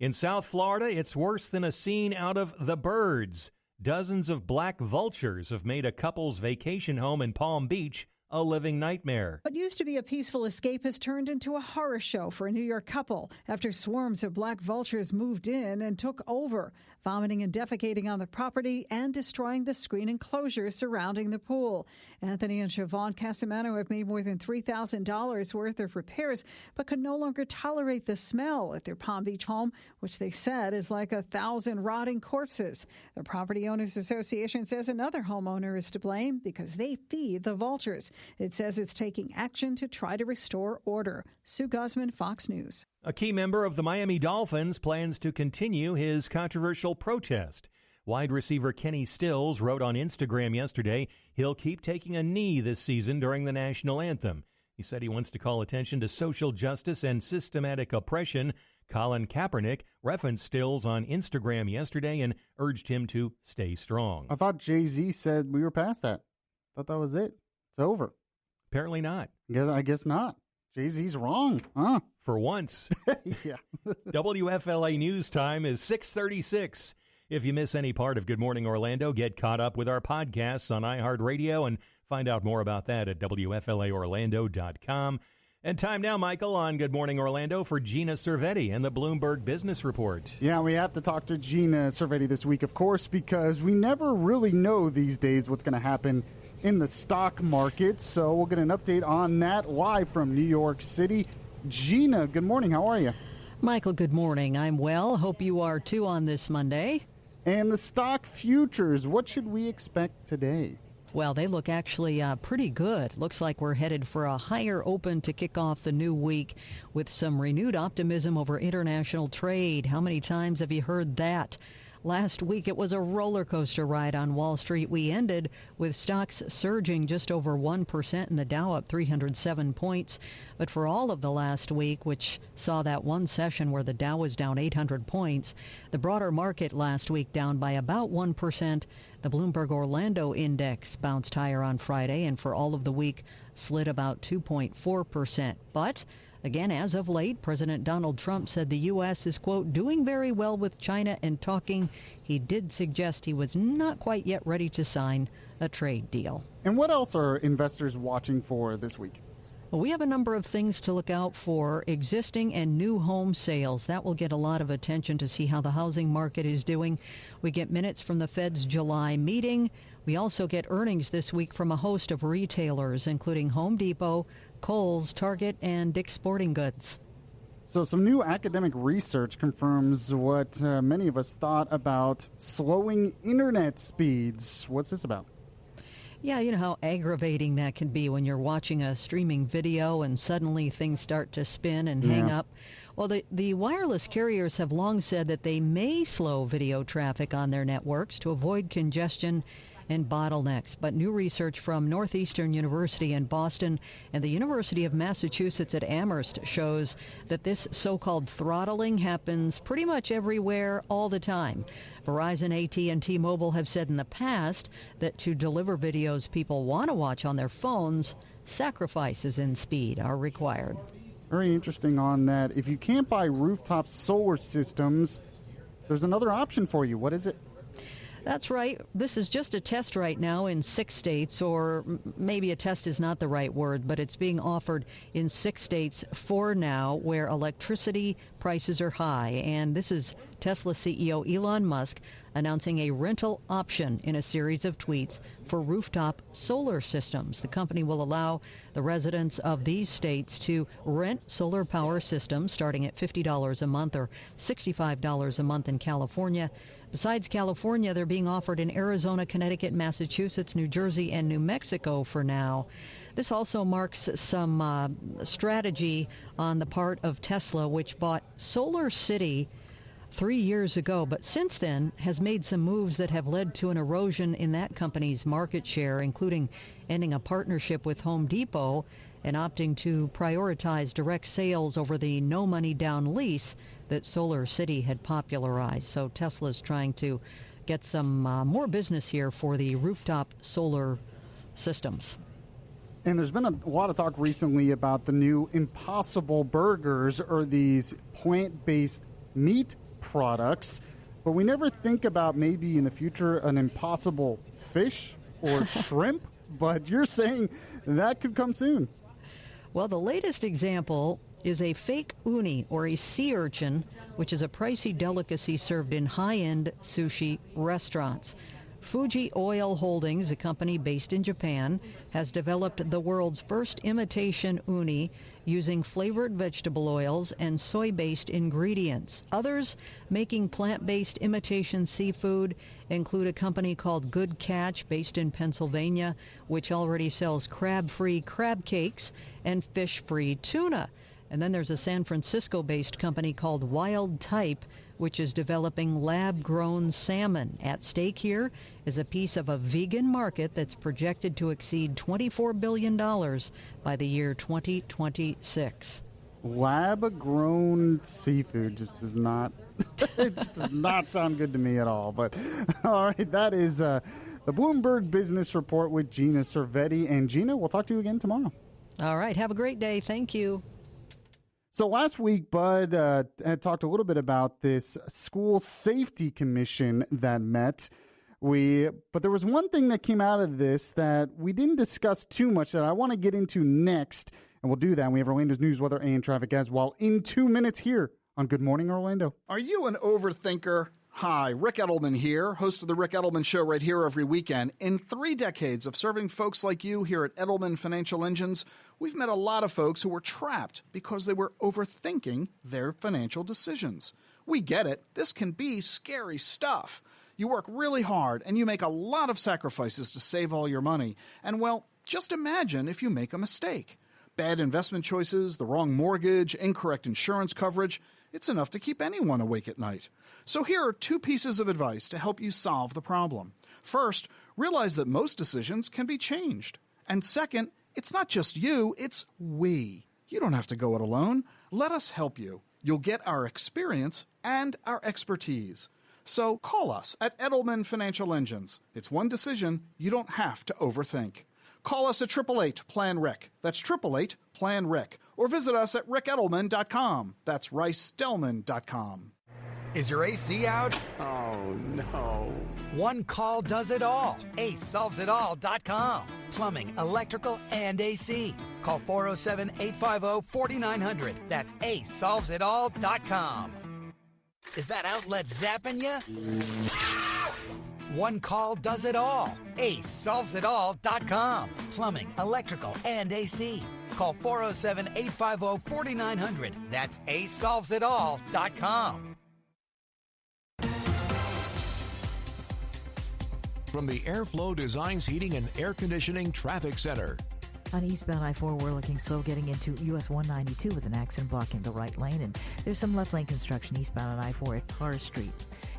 Speaker 12: In South Florida, it's worse than a scene out of The Birds. Dozens of black vultures have made a couple's vacation home in Palm Beach a living nightmare.
Speaker 6: What used to be a peaceful escape has turned into a horror show for a New York couple after swarms of black vultures moved in and took over, vomiting and defecating on the property and destroying the screen enclosures surrounding the pool. Anthony and Siobhan Casimano have made more than $3,000 worth of repairs, but could no longer tolerate the smell at their Palm Beach home, which they said is like 1,000 rotting corpses. The Property Owners Association says another homeowner is to blame because they feed the vultures. It says it's taking action to try to restore order. Sue Guzman, Fox News.
Speaker 12: A key member of the Miami Dolphins plans to continue his controversial protest. Wide receiver Kenny Stills wrote on Instagram yesterday he'll keep taking a knee this season during the national anthem. He said he wants to call attention to social justice and systematic oppression. Colin Kaepernick referenced Stills on Instagram yesterday and urged him to stay strong.
Speaker 2: I thought Jay-Z said we were past that. I thought that was it. It's over.
Speaker 12: Apparently not.
Speaker 2: I guess not. Jay-Z's wrong, huh?
Speaker 12: For once.
Speaker 2: Yeah.
Speaker 12: WFLA News Time is 6:36. If you miss any part of Good Morning Orlando, get caught up with our podcasts on iHeartRadio and find out more about that at WFLAOrlando.com. And time now, Michael, on Good Morning Orlando for Gina Cervetti and the Bloomberg Business Report.
Speaker 2: Yeah, we have to talk to Gina Cervetti this week, of course, because we never really know these days what's going to happen in the stock market. So we'll get an update on that live from New York City. Gina, good morning. How are you?
Speaker 7: Michael, good morning. I'm well. Hope you are too on this Monday.
Speaker 2: And the stock futures, what should we expect today?
Speaker 7: Well, they look actually pretty good. Looks like we're headed for a higher open to kick off the new week with some renewed optimism over international trade. How many times have you heard that? Last week, it was a roller coaster ride on Wall Street. We ended with stocks surging just over 1% and the Dow up 307 points. But for all of the last week, which saw that one session where the Dow was down 800 points, the broader market last week down by about 1%. The Bloomberg Orlando Index bounced higher on Friday and for all of the week slid about 2.4%. But again, as of late, President Donald Trump said the U.S. is, quote, doing very well with China and talking. He did suggest he was not quite yet ready to sign a trade deal.
Speaker 2: And what else are investors watching for this week?
Speaker 7: Well, we have a number of things to look out for. Existing and new home sales. That will get a lot of attention to see how the housing market is doing. We get minutes from the Fed's July meeting. We also get earnings this week from a host of retailers, including Home Depot, Kohl's, Target, and Dick's Sporting Goods.
Speaker 2: So some new academic research confirms what many of us thought about slowing internet speeds. What's this about?
Speaker 7: Yeah, you know how aggravating that can be when you're watching a streaming video and suddenly things start to spin and hang up. Well, the wireless carriers have long said that they may slow video traffic on their networks to avoid congestion and bottlenecks. But new research from Northeastern University in Boston and the University of Massachusetts at Amherst shows that this so-called throttling happens pretty much everywhere all the time. Verizon, AT&T, and T-Mobile have said in the past that to deliver videos people want to watch on their phones, sacrifices in speed are required.
Speaker 2: Very interesting on that. If you can't buy rooftop solar systems, there's another option for you. What is it?
Speaker 7: That's right. This is just a test right now in 6 states, or maybe a test is not the right word, but it's being offered in 6 states for now where electricity prices are high. And this is Tesla CEO Elon Musk announcing a rental option in a series of tweets for rooftop solar systems. The company will allow the residents of these states to rent solar power systems starting at $50 a month or $65 a month in California. Besides California, they're being offered in Arizona, Connecticut, Massachusetts, New Jersey, and New Mexico for now. This also marks some strategy on the part of Tesla, which bought Solar City 3 years ago, but since then has made some moves that have led to an erosion in that company's market share, including ending a partnership with Home Depot and opting to prioritize direct sales over the no money down lease that Solar City had popularized. So Tesla's trying to get some more business here for the rooftop solar systems.
Speaker 2: And there's been a lot of talk recently about the new Impossible Burgers, or these plant-based meat products, but we never think about maybe in the future an impossible fish or shrimp, but you're saying that could come soon.
Speaker 7: Well, the latest example is a fake uni, or a sea urchin, which is a pricey delicacy served in high-end sushi restaurants. Fuji Oil Holdings, a company based in Japan, has developed the world's first imitation uni using flavored vegetable oils and soy-based ingredients. Others making plant-based imitation seafood include a company called Good Catch, based in Pennsylvania, which already sells crab-free crab cakes and fish-free tuna. And then there's a San Francisco-based company called Wild Type, which is developing lab-grown salmon. At stake here is a piece of a vegan market that's projected to exceed $24 billion by the year 2026.
Speaker 2: Lab-grown seafood just does not it just does not sound good to me at all. But all right, that is the Bloomberg Business Report with Gina Cervetti. And Gina, we'll talk to you again tomorrow.
Speaker 7: All right, have a great day. Thank you.
Speaker 2: So last week, Bud had talked a little bit about this school safety commission that met. But there was one thing that came out of this that we didn't discuss too much that I want to get into next, and we'll do that. We have Orlando's news, weather, and traffic as well in 2 minutes here on Good Morning Orlando.
Speaker 1: Are you an overthinker? Hi, Rick Edelman here, host of The Rick Edelman Show right here every weekend. In 3 decades of serving folks like you here at Edelman Financial Engines, we've met a lot of folks who were trapped because they were overthinking their financial decisions. We get it. This can be scary stuff. You work really hard and you make a lot of sacrifices to save all your money. And, well, just imagine if you make a mistake. Bad investment choices, the wrong mortgage, incorrect insurance coverage. It's enough to keep anyone awake at night. So here are 2 pieces of advice to help you solve the problem. First, realize that most decisions can be changed. And second, it's not just you, it's we. You don't have to go it alone. Let us help you. You'll get our experience and our expertise. So call us at Edelman Financial Engines. It's one decision you don't have to overthink. Call us at 888-PLAN-RIC. That's 888-PLAN-RIC. Or visit us at rickedelman.com. That's ricedelman.com.
Speaker 9: Is your AC out?
Speaker 5: Oh, no.
Speaker 9: One call does it all. AceSolvesItAll.com. Plumbing, electrical, and AC. Call 407-850-4900. That's AceSolvesItAll.com. Is that outlet zapping you? One call does it all. AceSolvesItAll.com. Plumbing, electrical, and AC. Call 407-850-4900. That's AceSolvesItAll.com.
Speaker 16: From the Airflow Designs Heating and Air Conditioning Traffic Center.
Speaker 4: On eastbound I-4, we're looking slow getting into US 192 with an accident blocking the right lane, and there's some left lane construction eastbound on I-4 at Parr Street.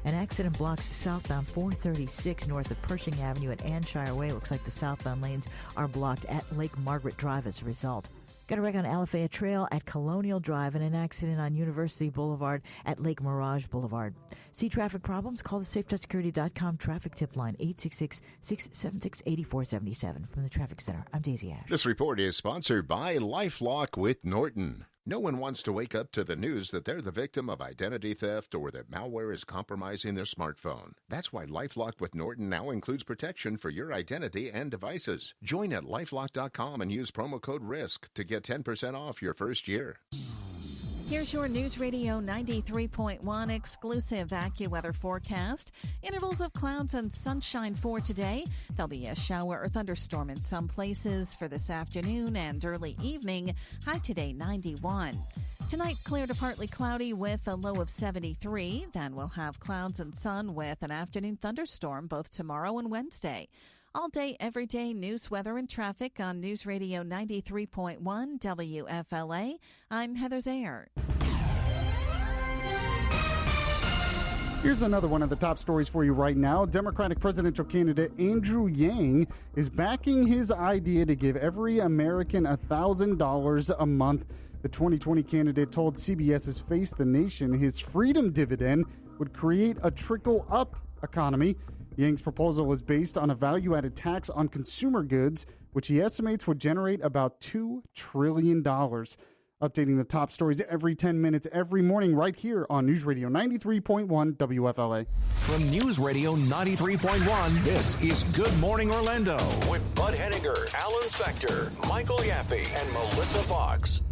Speaker 4: An accident blocks southbound 436 north of Pershing Avenue at Anshire Way. Looks like the southbound lanes are blocked at Lake Margaret Drive as a result. Got a wreck on Alafaya Trail at Colonial Drive and an accident on University Boulevard at Lake Mirage Boulevard. See traffic problems? Call the SafeTouchSecurity.com traffic tip line 866-676-8477. From the Traffic Center, I'm Daisy Ash.
Speaker 18: This report is sponsored by LifeLock with Norton. No one wants to wake up to the news that they're the victim of identity theft or that malware is compromising their smartphone. That's why LifeLock with Norton now includes protection for your identity and devices. Join at LifeLock.com and use promo code RISK to get 10% off your first year.
Speaker 17: Here's your News Radio 93.1 exclusive AccuWeather forecast. Intervals of clouds and sunshine for today. There'll be a shower or thunderstorm in some places for this afternoon and early evening. High today 91. Tonight, clear to partly cloudy with a low of 73. Then we'll have clouds and sun with an afternoon thunderstorm both tomorrow and Wednesday. All day, every day news, weather, and traffic on News Radio 93.1 WFLA. I'm Heather Zayer.
Speaker 2: Here's another one of the top stories for you right now. Democratic presidential candidate Andrew Yang is backing his idea to give every American $1,000 a month. The 2020 candidate told CBS's Face the Nation his freedom dividend would create a trickle-up economy. Yang's proposal is based on a value-added tax on consumer goods, which he estimates would generate about $2 trillion. Updating the top stories every 10 minutes every morning right here on News Radio 93.1 WFLA.
Speaker 16: From News Radio 93.1, this is Good Morning Orlando with Bud Henninger, Alan Spector, Michael Yaffee, and Melissa Fox.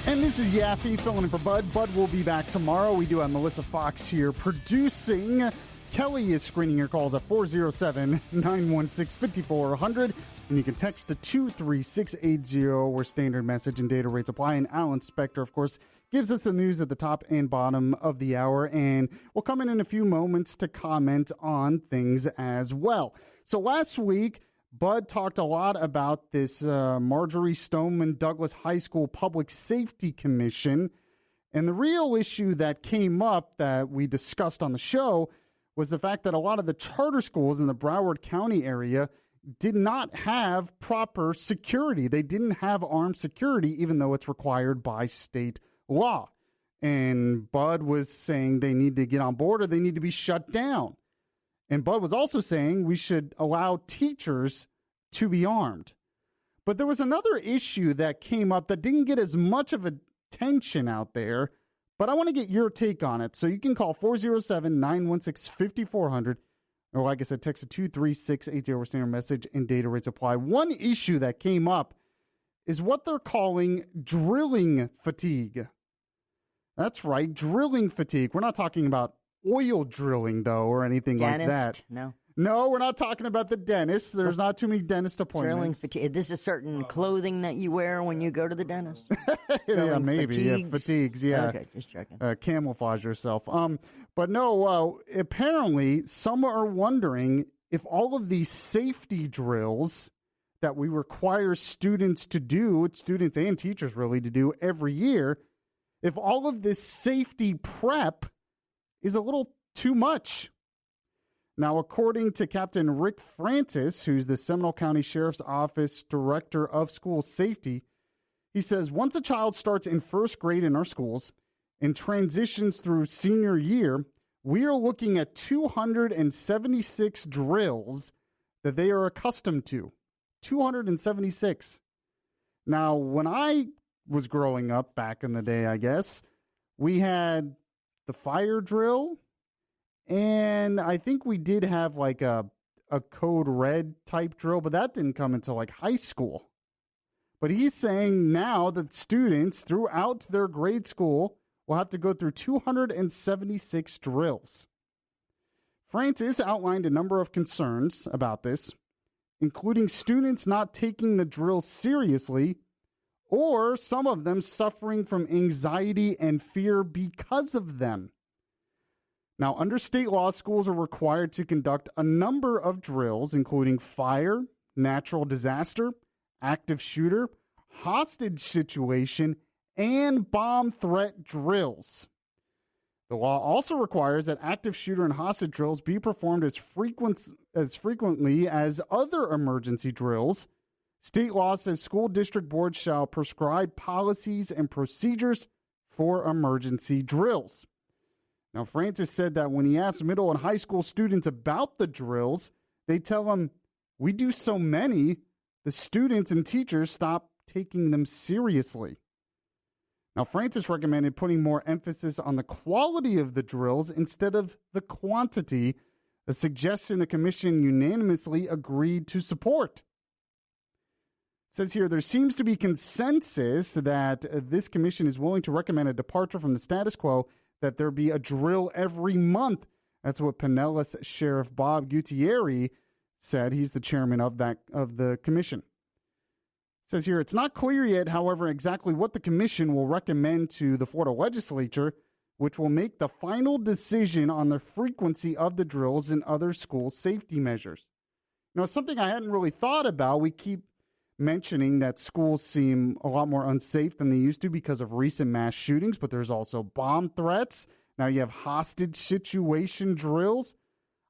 Speaker 2: And this is Yaffee filling in for Bud. Bud will be back tomorrow. We do have Melissa Fox here producing. Kelly is screening your calls at 407-916-5400. And you can text to 23680 where standard message and data rates apply. And Alan Spector, of course, gives us the news at the top and bottom of the hour. And we'll come in a few moments to comment on things as well. So last week, Bud talked a lot about this Marjorie Stoneman Douglas High School Public Safety Commission. And the real issue that came up that we discussed on the show was the fact that a lot of the charter schools in the Broward County area did not have proper security. They didn't have armed security, even though it's required by state law. And Bud was saying they need to get on board or they need to be shut down. And Bud was also saying we should allow teachers to be armed. But there was another issue that came up that didn't get as much of attention out there, but I want to get your take on it. So you can call 407-916-5400. Or like I said, text to 23680 where standard message and data rates apply. One issue that came up is what they're calling drilling fatigue. That's right, drilling fatigue. We're not talking about oil drilling, though, or anything like that. No, we're not talking about the dentist. There's not too many dentist appointments.
Speaker 22: Drilling fatigue. This is certain clothing that you wear when you go to the dentist?
Speaker 2: Yeah, maybe.
Speaker 22: Fatigues.
Speaker 2: Yeah, fatigues, yeah.
Speaker 22: Okay, just checking.
Speaker 2: Camouflage yourself. But no, apparently some are wondering if all of these safety drills that we require students to do, students and teachers really, to do every year, if all of this safety prep is a little too much. Now, according to Captain Rick Francis, who's the Seminole County Sheriff's Office Director of School Safety, he says once a child starts in first grade in our schools and transitions through senior year, we are looking at 276 drills that they are accustomed to. 276. Now, when I was growing up back in the day, I guess, we had the fire drill, and I think we did have like a code red type drill, but that didn't come until like high school. But he's saying now that students throughout their grade school will have to go through 276 drills. Francis outlined a number of concerns about this, including students not taking the drills seriously, or some of them suffering from anxiety and fear because of them. Now, under state law, schools are required to conduct a number of drills, including fire, natural disaster, active shooter, hostage situation, and bomb threat drills. The law also requires that active shooter and hostage drills be performed as frequently as other emergency drills. State law says school district boards shall prescribe policies and procedures for emergency drills. Now, Francis said that when he asked middle and high school students about the drills, they tell him, we do so many, the students and teachers stop taking them seriously. Now, Francis recommended putting more emphasis on the quality of the drills instead of the quantity, a suggestion the commission unanimously agreed to support. It says here, there seems to be consensus that this commission is willing to recommend a departure from the status quo, that there be a drill every month. That's what Pinellas Sheriff Bob Gutierrez said. He's the chairman of the commission. It says here, it's not clear yet, however, exactly what the commission will recommend to the Florida legislature, which will make the final decision on the frequency of the drills and other school safety measures. Now, it's something I hadn't really thought about. We keep mentioning that schools seem a lot more unsafe than they used to because of recent mass shootings, but there's also bomb threats. Now you have hostage situation drills.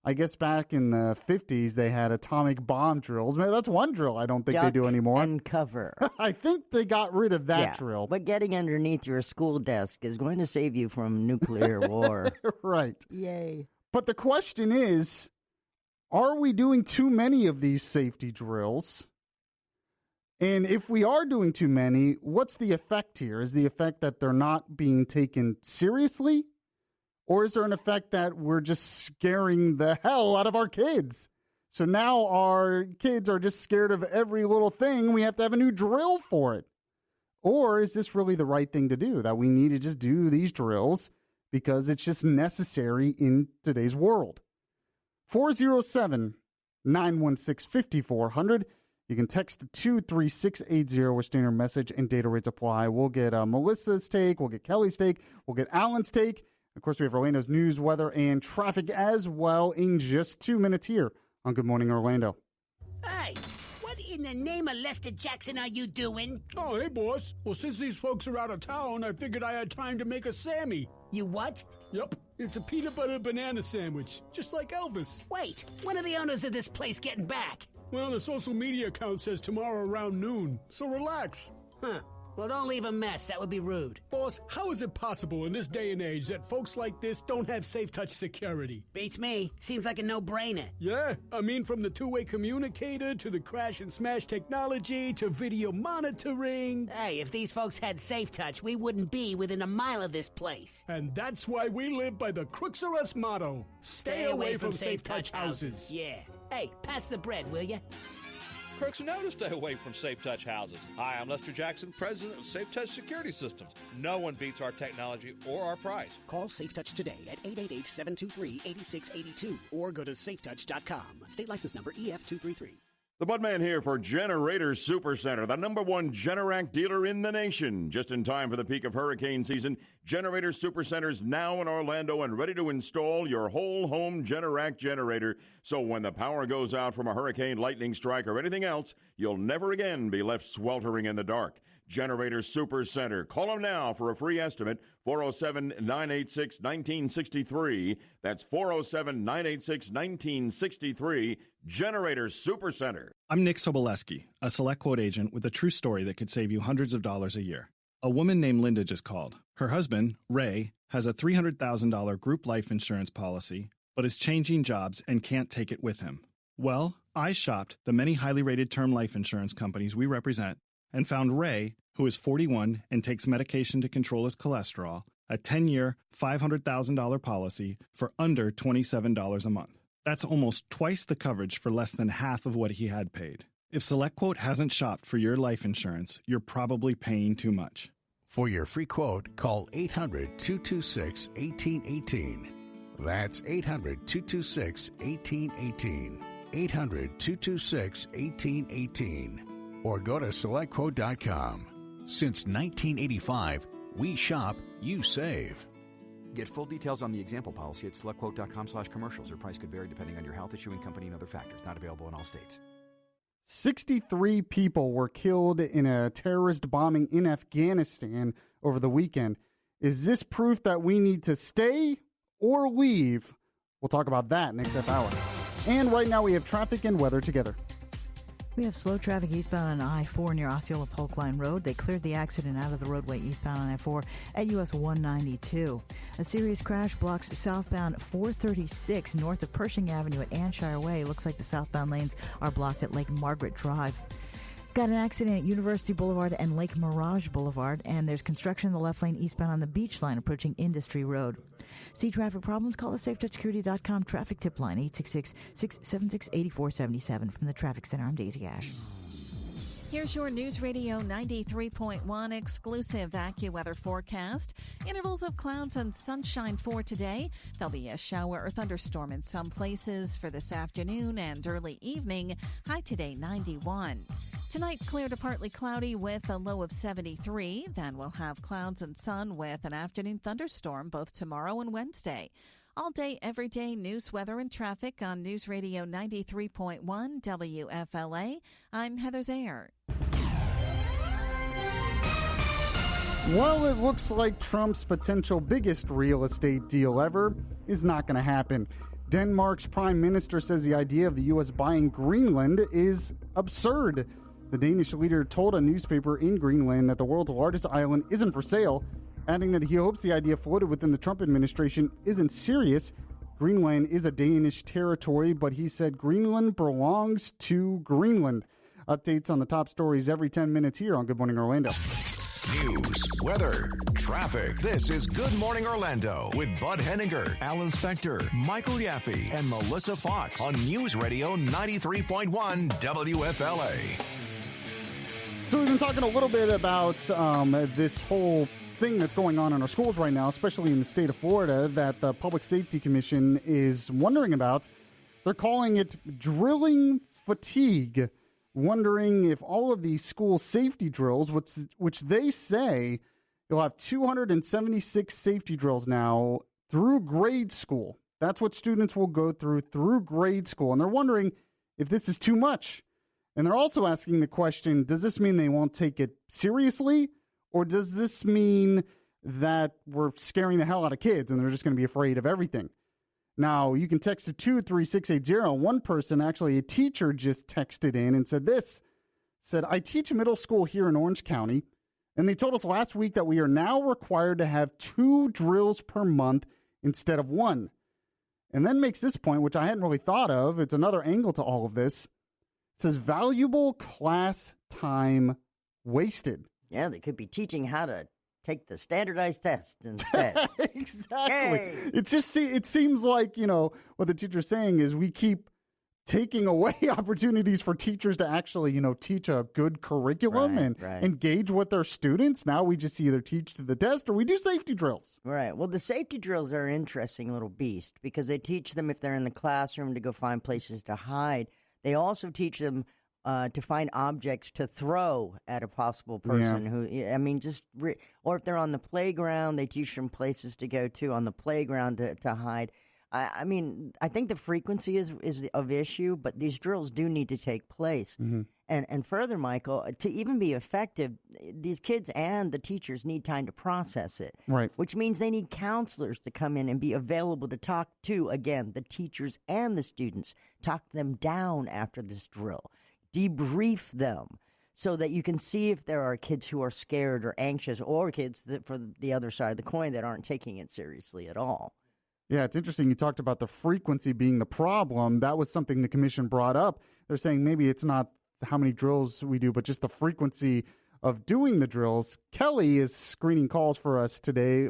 Speaker 2: I guess back in the 50s, they had atomic bomb drills. Maybe that's one drill I don't think
Speaker 22: Duck
Speaker 2: they do anymore.
Speaker 22: And cover.
Speaker 2: I think they got rid of that drill.
Speaker 22: But getting underneath your school desk is going to save you from nuclear war.
Speaker 2: Right.
Speaker 22: Yay.
Speaker 2: But the question is, are we doing too many of these safety drills? And if we are doing too many, what's the effect here? Is the effect that they're not being taken seriously? Or is there an effect that we're just scaring the hell out of our kids? So now our kids are just scared of every little thing. We have to have a new drill for it. Or is this really the right thing to do, that we need to just do these drills because it's just necessary in today's world? 407-916-5400. You can text 23680 with standard message and data rates apply. We'll get Melissa's take. We'll get Kelly's take. We'll get Alan's take. Of course, we have Orlando's news, weather, and traffic as well in just 2 minutes here on Good Morning Orlando.
Speaker 8: Hey, what in the name of Lester Jackson are you doing?
Speaker 10: Oh, hey, boss. Well, since these folks are out of town, I figured I had time to make a Sammy.
Speaker 8: You what?
Speaker 10: Yep, it's a peanut butter banana sandwich, just like Elvis.
Speaker 8: Wait, when are the owners of this place getting back?
Speaker 10: Well, the social media account says tomorrow around noon, so relax.
Speaker 8: Huh. Well, don't leave a mess. That would be rude.
Speaker 10: Boss, how is it possible in this day and age that folks like this don't have Safe Touch security?
Speaker 8: Beats me. Seems like a no-brainer.
Speaker 10: Yeah, I mean, from the two-way communicator to the crash and smash technology to video monitoring.
Speaker 8: Hey, if these folks had Safe Touch, we wouldn't be within a mile of this place.
Speaker 10: And that's why we live by the Crooks R Us motto. Stay away from Safe Touch houses.
Speaker 8: Yeah. Hey, pass the bread, will ya?
Speaker 11: Crooks know to stay away from Safe Touch houses. Hi, I'm Lester Jackson, president of Safe Touch Security Systems. No one beats our technology or our price.
Speaker 24: Call Safe Touch today at 888-723-8682 or go to safetouch.com. State license number EF233.
Speaker 25: The Budman here for Generator Supercenter, the #1 Generac dealer in the nation. Just in time for the peak of hurricane season, Generator Supercenter's now in Orlando and ready to install your whole home Generac generator. So when the power goes out from a hurricane, lightning strike, or anything else, you'll never again be left sweltering in the dark. Generator Supercenter. Call them now for a free estimate, 407-986-1963. That's 407-986-1963. Generator Supercenter.
Speaker 26: I'm Nick Soboleski, a Select Quote agent with a true story that could save you hundreds of dollars a year. A woman named Linda just called. Her husband, Ray, has a $300,000 group life insurance policy, but is changing jobs and can't take it with him. Well, I shopped the many highly rated term life insurance companies we represent and found Ray, who is 41 and takes medication to control his cholesterol, a 10-year, $500,000 policy for under $27 a month. That's almost twice the coverage for less than half of what he had paid. If SelectQuote hasn't shopped for your life insurance, you're probably paying too much.
Speaker 27: For your free quote, call 800-226-1818. That's 800-226-1818. 800-226-1818. Or go to SelectQuote.com. Since 1985, we shop, you save.
Speaker 28: Get full details on the example policy at SelectQuote.com/commercials. Your price could vary depending on your health, issuing company, and other factors. Not available in all states.
Speaker 2: 63 people were killed in a terrorist bombing in Afghanistan over the weekend. Is this proof that we need to stay or leave? We'll talk about that next half hour. And right now we have traffic and weather together.
Speaker 4: We have slow traffic eastbound on I-4 near Osceola Polk Line Road. They cleared the accident out of the roadway eastbound on I-4 at US 192. A serious crash blocks southbound 436 north of Pershing Avenue at Anshire Way. Looks like the southbound lanes are blocked at Lake Margaret Drive. Got an accident at University Boulevard and Lake Mirage Boulevard, and there's construction in the left lane eastbound on the Beach Line approaching Industry Road. See traffic problems? Call the SafeTouchSecurity.com traffic tip line, 866-676-8477. From the Traffic Center, I'm Daisy Ash.
Speaker 17: Here's your News Radio 93.1 exclusive AccuWeather forecast. Intervals of clouds and sunshine for today. There'll be a shower or thunderstorm in some places for this afternoon and early evening. High today, 91. Tonight, clear to partly cloudy with a low of 73. Then we'll have clouds and sun with an afternoon thunderstorm both tomorrow and Wednesday. All day, every day news, weather, and traffic on News Radio 93.1 WFLA. I'm Heather Zayer.
Speaker 2: Well, it looks like Trump's potential biggest real estate deal ever is not going to happen. Denmark's prime minister says the idea of the U.S. buying Greenland is absurd. The Danish leader told a newspaper in Greenland that the world's largest island isn't for sale, adding that he hopes the idea floated within the Trump administration isn't serious. Greenland is a Danish territory, but he said Greenland belongs to Greenland. Updates on the top stories every 10 minutes here on Good Morning Orlando.
Speaker 16: News, weather, traffic. This is Good Morning Orlando with Bud Henninger, Alan Spector, Michael Yaffee, and Melissa Fox on News Radio 93.1 WFLA.
Speaker 2: So we've been talking a little bit about this whole thing that's going on in our schools right now, especially in the state of Florida, that the Public Safety Commission is wondering about. They're calling it drilling fatigue, wondering if all of these school safety drills, which they say you'll have 276 safety drills now through grade school. That's what students will go through grade school. And they're wondering if this is too much. And they're also asking the question, does this mean they won't take it seriously? Or does this mean that we're scaring the hell out of kids and they're just going to be afraid of everything? Now, you can text to 23680. One person, actually a teacher, just texted in and said this. Said, I teach middle school here in Orange County, and they told us last week that we are now required to have 2 drills per month instead of 1. And then makes this point, which I hadn't really thought of. It's another angle to all of this. It says, valuable class time wasted.
Speaker 22: Yeah, they could be teaching how to take the standardized test instead.
Speaker 2: Exactly.
Speaker 22: Hey.
Speaker 2: It seems like, what the teacher's saying is we keep taking away opportunities for teachers to actually, teach a good curriculum and engage with their students. Now we just either teach to the test or we do safety drills.
Speaker 22: Right. Well, the safety drills are an interesting little beast because they teach them if they're in the classroom to go find places to hide. They also teach them to find objects to throw at a possible person or if they're on the playground, they teach them places to go to on the playground to hide. I think the frequency is of issue, but these drills do need to take place. Mm-hmm. And further, Michael, to even be effective, these kids and the teachers need time to process it.
Speaker 2: Right.
Speaker 22: Which means they need counselors to come in and be available to talk to, again, the teachers and the students. Talk them down after this drill. Debrief them so that you can see if there are kids who are scared or anxious or kids that, for the other side of the coin, that aren't taking it seriously at all.
Speaker 2: Yeah, it's interesting. You talked about the frequency being the problem. That was something the commission brought up. They're saying maybe it's not how many drills we do, but just the frequency of doing the drills. Kelly is screening calls for us today.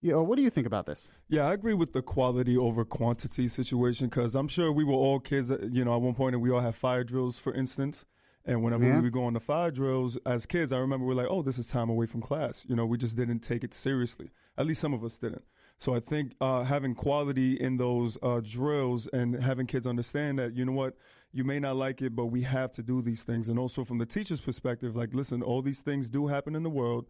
Speaker 2: What do you think about this?
Speaker 3: Yeah, I agree with the quality over quantity situation because I'm sure we were all kids, at one point, and we all had fire drills, for instance. And whenever we would go on the fire drills as kids, I remember we were like, oh, this is time away from class. We just didn't take it seriously. At least some of us didn't. So I think having quality in those drills and having kids understand that, you know what, you may not like it, but we have to do these things. And also from the teacher's perspective, like, listen, all these things do happen in the world,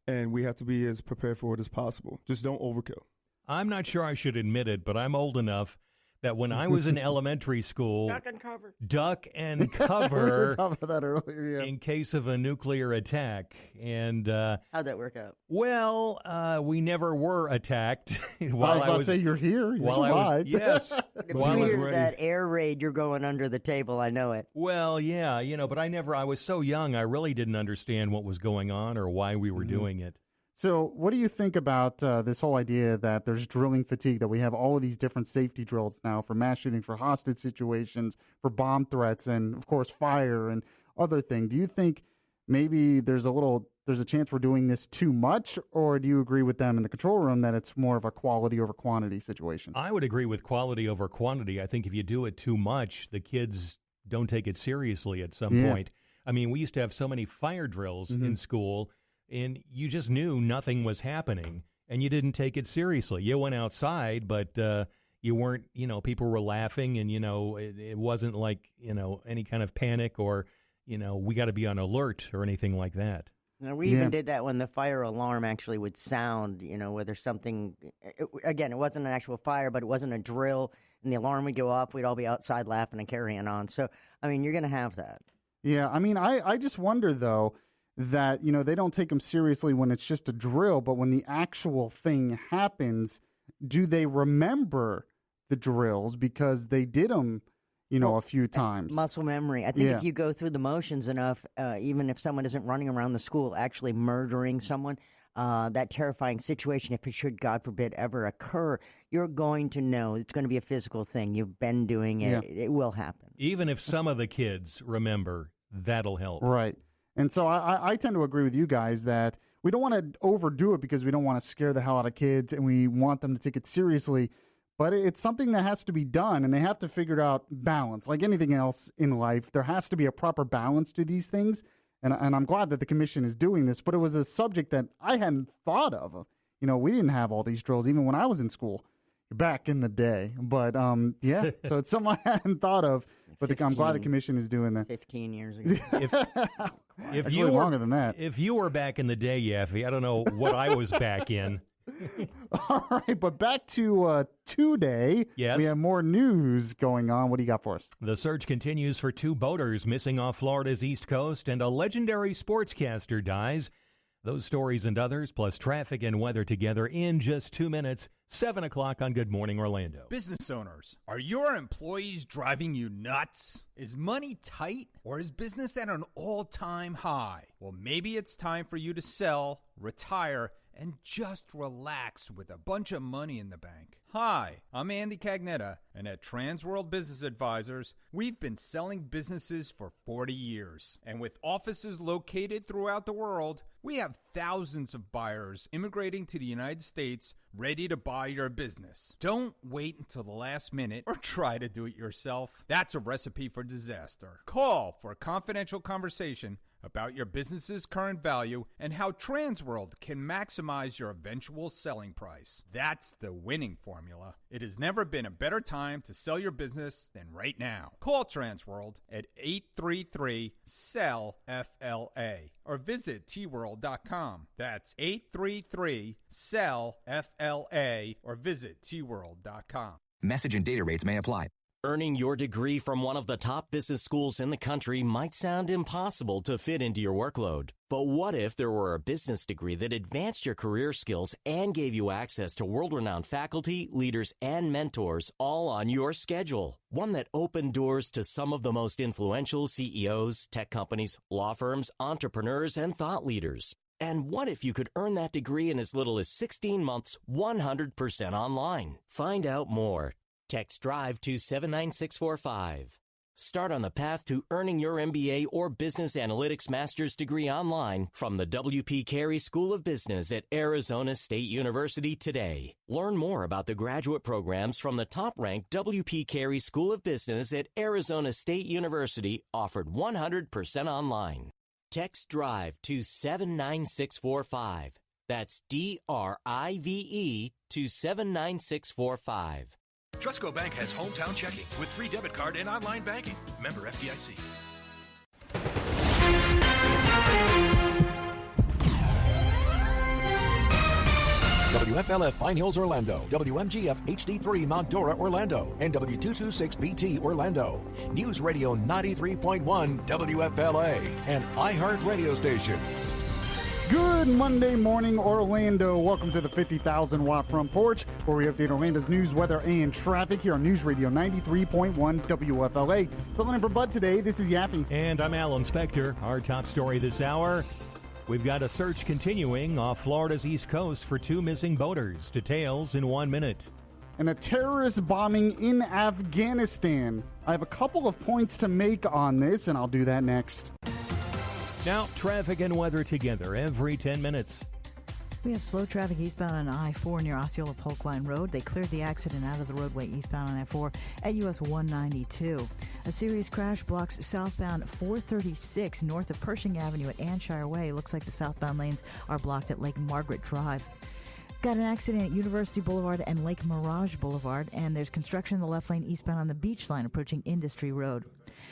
Speaker 3: and we have to be as prepared for it as possible. Just don't overkill.
Speaker 12: I'm not sure I should admit it, but I'm old enough that when I was in elementary school, duck and cover
Speaker 2: we were talking about that earlier, yeah.
Speaker 12: in case of a nuclear attack. And
Speaker 22: how'd that work out?
Speaker 12: Well, we never were attacked.
Speaker 2: While I was about to say you're here. You survived.
Speaker 12: Yes.
Speaker 22: If you hear that air raid, you're going under the table. I know it.
Speaker 12: Well, yeah, but I was so young, I really didn't understand what was going on or why we were doing it.
Speaker 2: So what do you think about this whole idea that there's drilling fatigue, that we have all of these different safety drills now for mass shooting, for hostage situations, for bomb threats, and, of course, fire and other things? Do you think maybe there's a chance we're doing this too much, or do you agree with them in the control room that it's more of a quality over quantity situation?
Speaker 12: I would agree with quality over quantity. I think if you do it too much, the kids don't take it seriously at some point. I mean, we used to have so many fire drills in school, and you just knew nothing was happening, and you didn't take it seriously. You went outside, but you weren't, people were laughing, and, it wasn't like, any kind of panic or, we got to be on alert or anything like that.
Speaker 22: We even did that when the fire alarm actually would sound, whether something, again, it wasn't an actual fire, but it wasn't a drill, and the alarm would go off, we'd all be outside laughing and carrying on. So, you're going to have that.
Speaker 2: Yeah, I just wonder, though, that, they don't take them seriously when it's just a drill, but when the actual thing happens, do they remember the drills because they did them, a few times?
Speaker 22: Muscle memory. I think if you go through the motions enough, even if someone isn't running around the school actually murdering someone, that terrifying situation, if it should, God forbid, ever occur, you're going to know it's going to be a physical thing. You've been doing it. Yeah. It will happen.
Speaker 12: Even if some of the kids remember, that'll help.
Speaker 2: Right. And so I tend to agree with you guys that we don't want to overdo it because we don't want to scare the hell out of kids and we want them to take it seriously. But it's something that has to be done, and they have to figure out balance. Like anything else in life, there has to be a proper balance to these things. And I'm glad that the commission is doing this, but it was a subject that I hadn't thought of. We didn't have all these drills even when I was in school back in the day. But, so it's something I hadn't thought of. But I'm glad the commission is doing that.
Speaker 22: 15 years ago.
Speaker 12: If you were longer than that. If you were back in the day, Yaffee, I don't know what I was back in.
Speaker 2: All right, but back to today.
Speaker 12: Yes.
Speaker 2: We have more news going on. What do you got for us?
Speaker 12: The search continues for 2 boaters missing off Florida's East Coast, and a legendary sportscaster dies. Those stories and others, plus traffic and weather together in just 2 minutes, 7 o'clock on Good Morning Orlando.
Speaker 6: Business owners, are your employees driving you nuts? Is money tight, or is business at an all-time high? Well, maybe it's time for you to sell, retire, and just relax with a bunch of money in the bank. Hi, I'm Andy Cagnetta, and at Transworld Business Advisors, we've been selling businesses for 40 years. And with offices located throughout the world, we have thousands of buyers immigrating to the United States ready to buy your business. Don't wait until the last minute or try to do it yourself. That's a recipe for disaster. Call for a confidential conversation about your business's current value and how Transworld can maximize your eventual selling price. That's the winning formula. It has never been a better time to sell your business than right now. Call Transworld at 833-SELL-FLA or visit tworld.com. That's 833-SELL-FLA or visit tworld.com.
Speaker 13: Message and data rates may apply. Earning your degree from one of the top business schools in the country might sound impossible to fit into your workload. But what if there were a business degree that advanced your career skills and gave you access to world-renowned faculty, leaders, and mentors all on your schedule? One that opened doors to some of the most influential CEOs, tech companies, law firms, entrepreneurs, and thought leaders. And what if you could earn that degree in as little as 16 months, 100% online? Find out more. Text DRIVE to 79645. Start on the path to earning your MBA or Business Analytics Master's degree online from the W.P. Carey School of Business at Arizona State University today. Learn more about the graduate programs from the top-ranked W.P. Carey School of Business at Arizona State University, offered 100% online. Text DRIVE to 79645. That's DRIVE to 79645.
Speaker 14: Trustco Bank has hometown checking with free debit card and online banking. Member FDIC.
Speaker 16: WFLF Pine Hills, Orlando. WMGF HD3 Mount Dora, Orlando. And W226BT, Orlando. News Radio 93.1 WFLA. An iHeart radio station.
Speaker 2: Good Monday morning, Orlando. Welcome to the 50,000 watt front porch, where we update Orlando's news, weather, and traffic here on News Radio 93.1 WFLA. Filling in for Bud today, this is Yaffee.
Speaker 12: And I'm Alan Spector. Our top story this hour, we've got a search continuing off Florida's East Coast for 2 missing boaters. Details in 1 minute.
Speaker 2: And a terrorist bombing in Afghanistan. I have a couple of points to make on this, and I'll do that next.
Speaker 12: Now, traffic and weather together every 10 minutes.
Speaker 4: We have slow traffic eastbound on I-4 near Osceola Polk Line Road. They cleared the accident out of the roadway eastbound on I-4 at US 192. A serious crash blocks southbound 436 north of Pershing Avenue at Anshire Way. Looks like the southbound lanes are blocked at Lake Margaret Drive. Got an accident at University Boulevard and Lake Mirage Boulevard, and there's construction in the left lane eastbound on the Beach Line approaching Industry Road.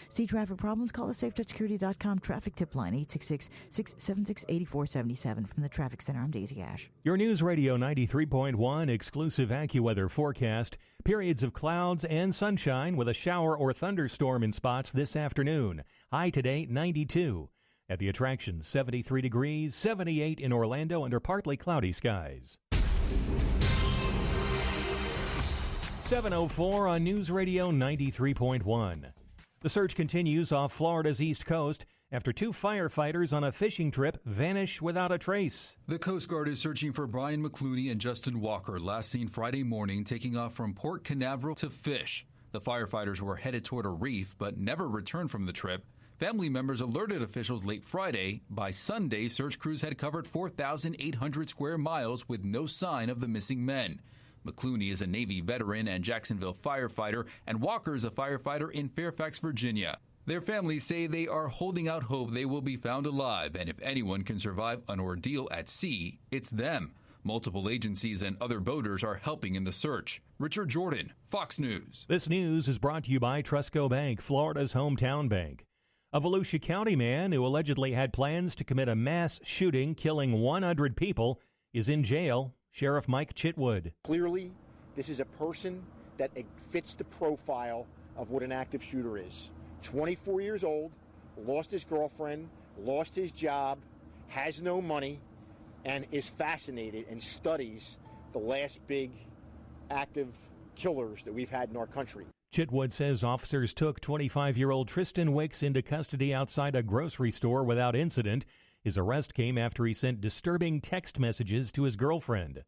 Speaker 4: See traffic problems? Call the SafeTouchSecurity.com traffic tip line, 866-676-8477. From the Traffic Center, I'm Daisy Ash.
Speaker 12: Your News Radio 93.1 exclusive AccuWeather forecast. Periods of clouds and sunshine with a shower or thunderstorm in spots this afternoon. High today, 92. At the attraction, 73 degrees, 78 in Orlando under partly cloudy skies. 7:04 on News Radio 93.1. The search continues off Florida's East Coast after two firefighters on a fishing trip vanish without a trace.
Speaker 1: The Coast Guard is searching for Brian McClooney and Justin Walker, last seen Friday morning taking off from Port Canaveral to fish. The firefighters were headed toward a reef but never returned from the trip. Family members alerted officials late Friday. By Sunday, search crews had covered 4,800 square miles with no sign of the missing men. McClooney is a Navy veteran and Jacksonville firefighter, and Walker is a firefighter in Fairfax, Virginia. Their families say they are holding out hope they will be found alive, and if anyone can survive an ordeal at sea, it's them. Multiple agencies and other boaters are helping in the search. Richard Jordan, Fox News.
Speaker 12: This news is brought to you by Trustco Bank, Florida's hometown bank. A Volusia County man who allegedly had plans to commit a mass shooting killing 100 people is in jail. Sheriff Mike Chitwood.
Speaker 5: Clearly, this is a person that fits the profile of what an active shooter is. 24 years old, lost his girlfriend, lost his job, has no money, and is fascinated and studies the last big active killers that we've had in our country.
Speaker 12: Chitwood says officers took 25-year-old Tristan Wicks into custody outside a grocery store without incident. His arrest came after he sent disturbing text messages to his girlfriend.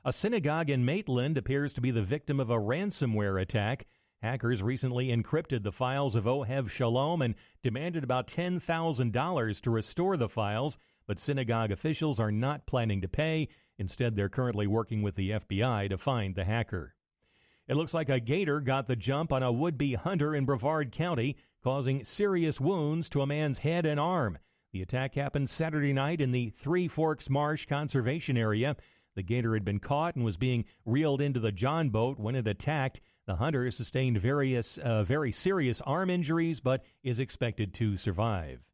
Speaker 12: A synagogue in Maitland appears to be the victim of a ransomware attack. Hackers recently encrypted the files of Ohev Shalom and demanded about $10,000 to restore the files, but synagogue officials are not planning to pay. Instead, they're currently working with the FBI to find the hacker. It looks like a gator got the jump on a would-be hunter in Brevard County, causing serious wounds to a man's head and arm. The attack happened Saturday night in the Three Forks Marsh Conservation Area. The gator had been caught and was being reeled into the John boat when it attacked. The hunter sustained very serious arm injuries, but is expected to survive.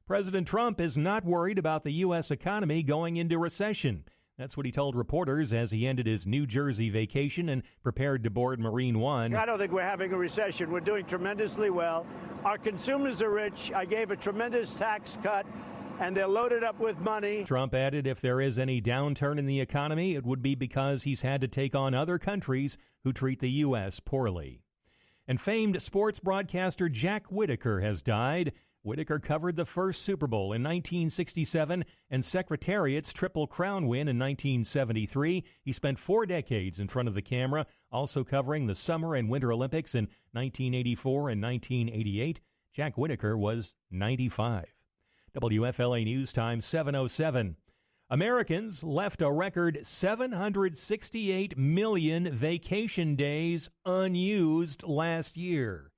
Speaker 12: President Trump is not worried about the U.S. economy going into recession. That's what he told reporters as he ended his New Jersey vacation and prepared to board Marine One.
Speaker 7: I don't think we're having a recession. We're doing tremendously well. Our consumers are rich. I gave a tremendous tax cut, and they're loaded up with money.
Speaker 12: Trump added if there is any downturn in the economy, it would be because he's had to take on other countries who treat the U.S. poorly. And famed sports broadcaster Jack Whitaker has died. Whitaker covered the first Super Bowl in 1967 and Secretariat's Triple Crown win in 1973. He spent 4 decades in front of the camera, also covering the Summer and Winter Olympics in 1984 and 1988. Jack Whitaker was 95. WFLA News Time 7:07. Americans left a record 768 million vacation days unused last year.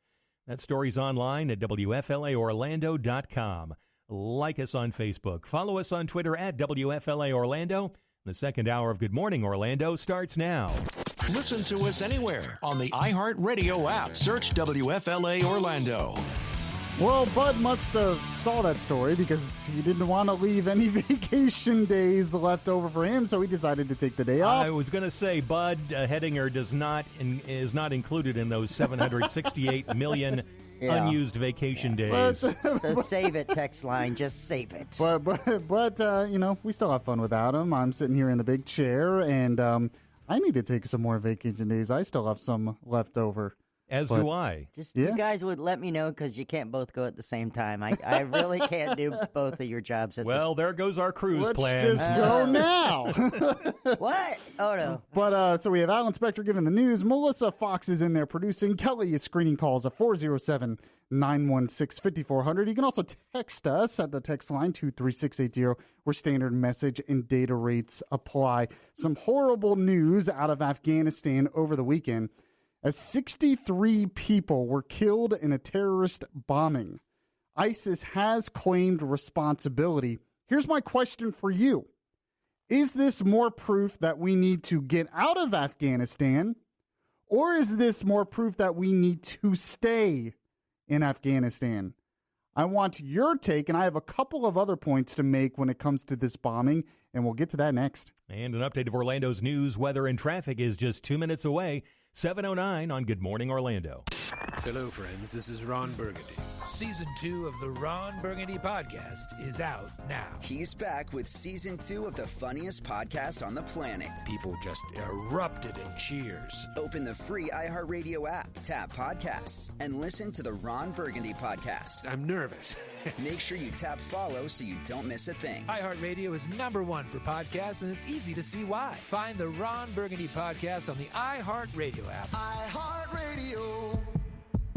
Speaker 12: That story's online at WFLAOrlando.com. Like us on Facebook. Follow us on Twitter at WFLA Orlando. The second hour of Good Morning Orlando starts now.
Speaker 16: Listen to us anywhere on the iHeartRadio app. Search WFLA Orlando.
Speaker 2: Well, Bud must have saw that story because he didn't want to leave any vacation days left over for him, so he decided to take the day off.
Speaker 12: I was going to say Bud Hedinger is not included in those 768 million unused vacation days.
Speaker 22: The save it text line, just save it.
Speaker 2: But you know, we still have fun without him. I'm sitting here in the big chair, and I need to take some more vacation days. I still have some left over.
Speaker 12: As do I.
Speaker 22: Just you guys would let me know because you can't both go at the same time. I really can't do both of your jobs at
Speaker 12: Well, there goes our cruise plan.
Speaker 2: Let's just go now.
Speaker 22: What? Oh, no.
Speaker 2: But so we have Alan Spector giving the news. Melissa Fox is in there producing. Kelly is screening calls at 407-916-5400. You can also text us at the text line 23680 where standard message and data rates apply. Some horrible news out of Afghanistan over the weekend, as 63 people were killed in a terrorist bombing. ISIS has claimed responsibility. Here's my question for you. Is this more proof that we need to get out of Afghanistan, or is this more proof that we need to stay in Afghanistan? I want your take, and I have a couple of other points to make when it comes to this bombing, and we'll get to that next.
Speaker 12: And an update of Orlando's news, weather, and traffic is just 2 minutes away. 7:09 on Good Morning Orlando.
Speaker 14: Hello, friends. This is Ron Burgundy. Season 2 of the Ron Burgundy podcast is out now.
Speaker 9: He's back with Season 2 of the funniest podcast on the planet.
Speaker 14: People just erupted in cheers.
Speaker 9: Open the free iHeartRadio app, tap podcasts, and listen to the Ron Burgundy podcast.
Speaker 14: I'm nervous.
Speaker 9: Make sure you tap follow so you don't miss a thing.
Speaker 14: iHeartRadio is #1 for podcasts, and it's easy to see why. Find the Ron Burgundy podcast on the iHeartRadio app.
Speaker 9: iHeartRadio.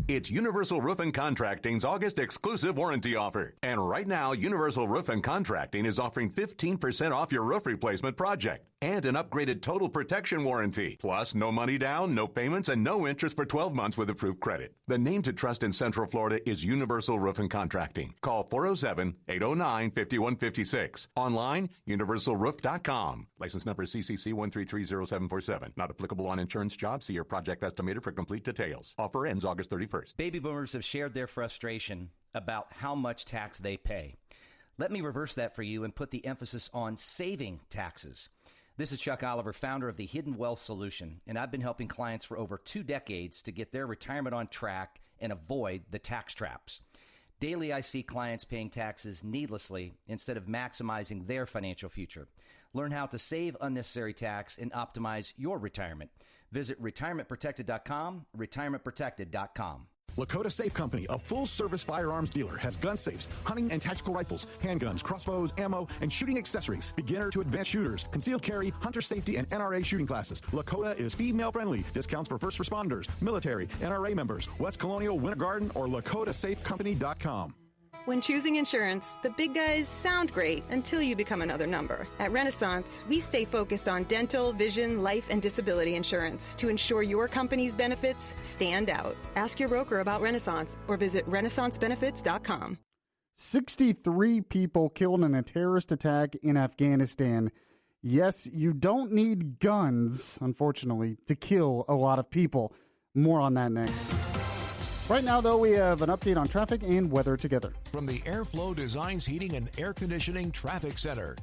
Speaker 10: It's Universal Roofing Contracting's August exclusive warranty offer. And right now, Universal Roofing Contracting is offering 15% off your roof replacement project and an upgraded total protection warranty. Plus, no money down, no payments, and no interest for 12 months with approved credit. The name to trust in Central Florida is Universal Roofing Contracting. Call 407-809-5156. Online, universalroof.com. License number CCC 1330747. Not applicable on insurance jobs. See your project estimator for complete details. Offer ends August 31st.
Speaker 15: Baby boomers have shared their frustration about how much tax they pay. Let me reverse that for you and put the emphasis on saving taxes. This is Chuck Oliver, founder of the Hidden Wealth Solution, and I've been helping clients for over 2 decades to get their retirement on track and avoid the tax traps. Daily, I see clients paying taxes needlessly instead of maximizing their financial future. Learn how to save unnecessary tax and optimize your retirement. Visit retirementprotected.com, retirementprotected.com.
Speaker 18: Lakota Safe Company, a full-service firearms dealer, has gun safes, hunting and tactical rifles, handguns, crossbows, ammo, and shooting accessories, beginner to advanced shooters, concealed carry, hunter safety, and NRA shooting classes. Lakota is female-friendly. Discounts for first responders, military, NRA members, West Colonial, Winter Garden, or LakotaSafeCompany.com.
Speaker 19: When choosing insurance, the big guys sound great until you become another number. At Renaissance, we stay focused on dental, vision, life, and disability insurance to ensure your company's benefits stand out. Ask your broker about Renaissance or visit renaissancebenefits.com.
Speaker 2: 63 people killed in a terrorist attack in Afghanistan. Yes, you don't need guns, unfortunately, to kill a lot of people. More on that next. Right now, though, we have an update on traffic and weather together.
Speaker 16: From the Airflow Designs Heating and Air Conditioning Traffic Center.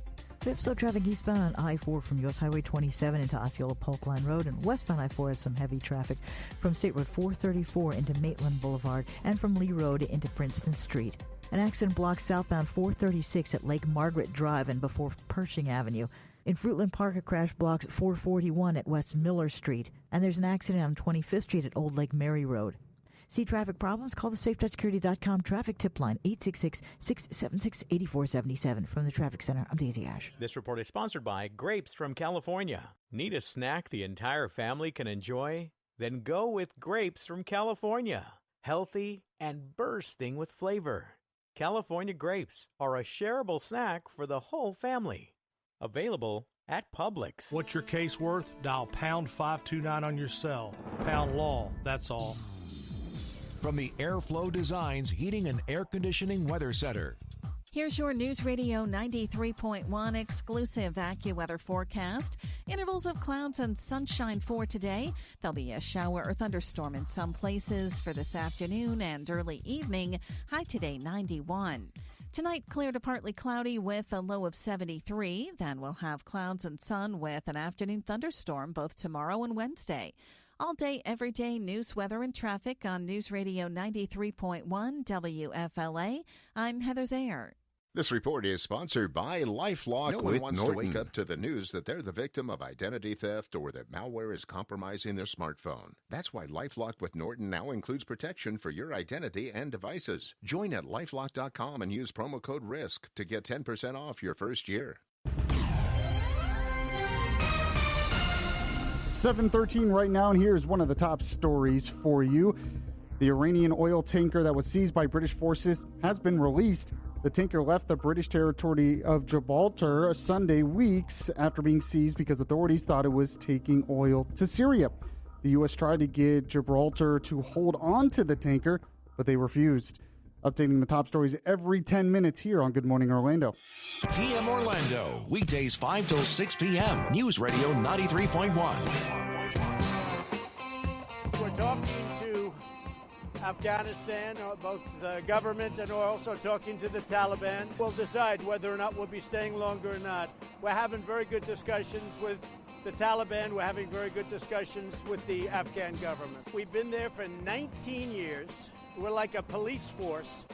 Speaker 4: We have slow traffic eastbound on I-4 from U.S. Highway 27 into Osceola Polk Line Road, and westbound I-4 has some heavy traffic from State Road 434 into Maitland Boulevard and from Lee Road into Princeton Street. An accident blocks southbound 436 at Lake Margaret Drive and before Pershing Avenue. In Fruitland Park, a crash blocks 441 at West Miller Street, and there's an accident on 25th Street at Old Lake Mary Road. See traffic problems? Call the SafeTouchSecurity.com traffic tip line, 866-676-8477. From the Traffic Center, I'm Daisy Ash.
Speaker 20: This report is sponsored by Grapes from California. Need a snack the entire family can enjoy? Then go with Grapes from California. Healthy and bursting with flavor. California grapes are a shareable snack for the whole family. Available at Publix.
Speaker 21: What's your case worth? Dial pound 529 on your cell. Pound law, that's all.
Speaker 16: From the Airflow Designs Heating and Air Conditioning Weather Center.
Speaker 17: Here's your News Radio 93.1 exclusive AccuWeather forecast. Intervals of clouds and sunshine for today. There'll be a shower or thunderstorm in some places for this afternoon and early evening. High today 91. Tonight, clear to partly cloudy with a low of 73. Then we'll have clouds and sun with an afternoon thunderstorm both tomorrow and Wednesday. All day, every day, news, weather, and traffic on News Radio 93.1 WFLA. I'm Heather Zayer.
Speaker 23: This report is sponsored by LifeLock. No one wants to wake up to the news that they're the victim of identity theft or that malware is compromising their smartphone. That's why LifeLock with Norton now includes protection for your identity and devices. Join at LifeLock.com and use promo code RISK to get 10% off your first year.
Speaker 2: 7:13 right now, and here's one of the top stories for you. The Iranian oil tanker that was seized by British forces has been released. The tanker left the British territory of Gibraltar Sunday, weeks after being seized because authorities thought it was taking oil to Syria. The U.S. tried to get Gibraltar to hold on to the tanker, but they refused. updating the top stories every 10 minutes here on Good Morning Orlando.
Speaker 16: TM Orlando, weekdays 5 till 6 p.m. News Radio 93.1.
Speaker 7: We're talking to Afghanistan, both the government and we're also talking to the Taliban. We'll decide whether or not we'll be staying longer or not. We're having very good discussions with the Taliban. We're having very good discussions with the Afghan government. We've been there for 19 years. We're like a police force.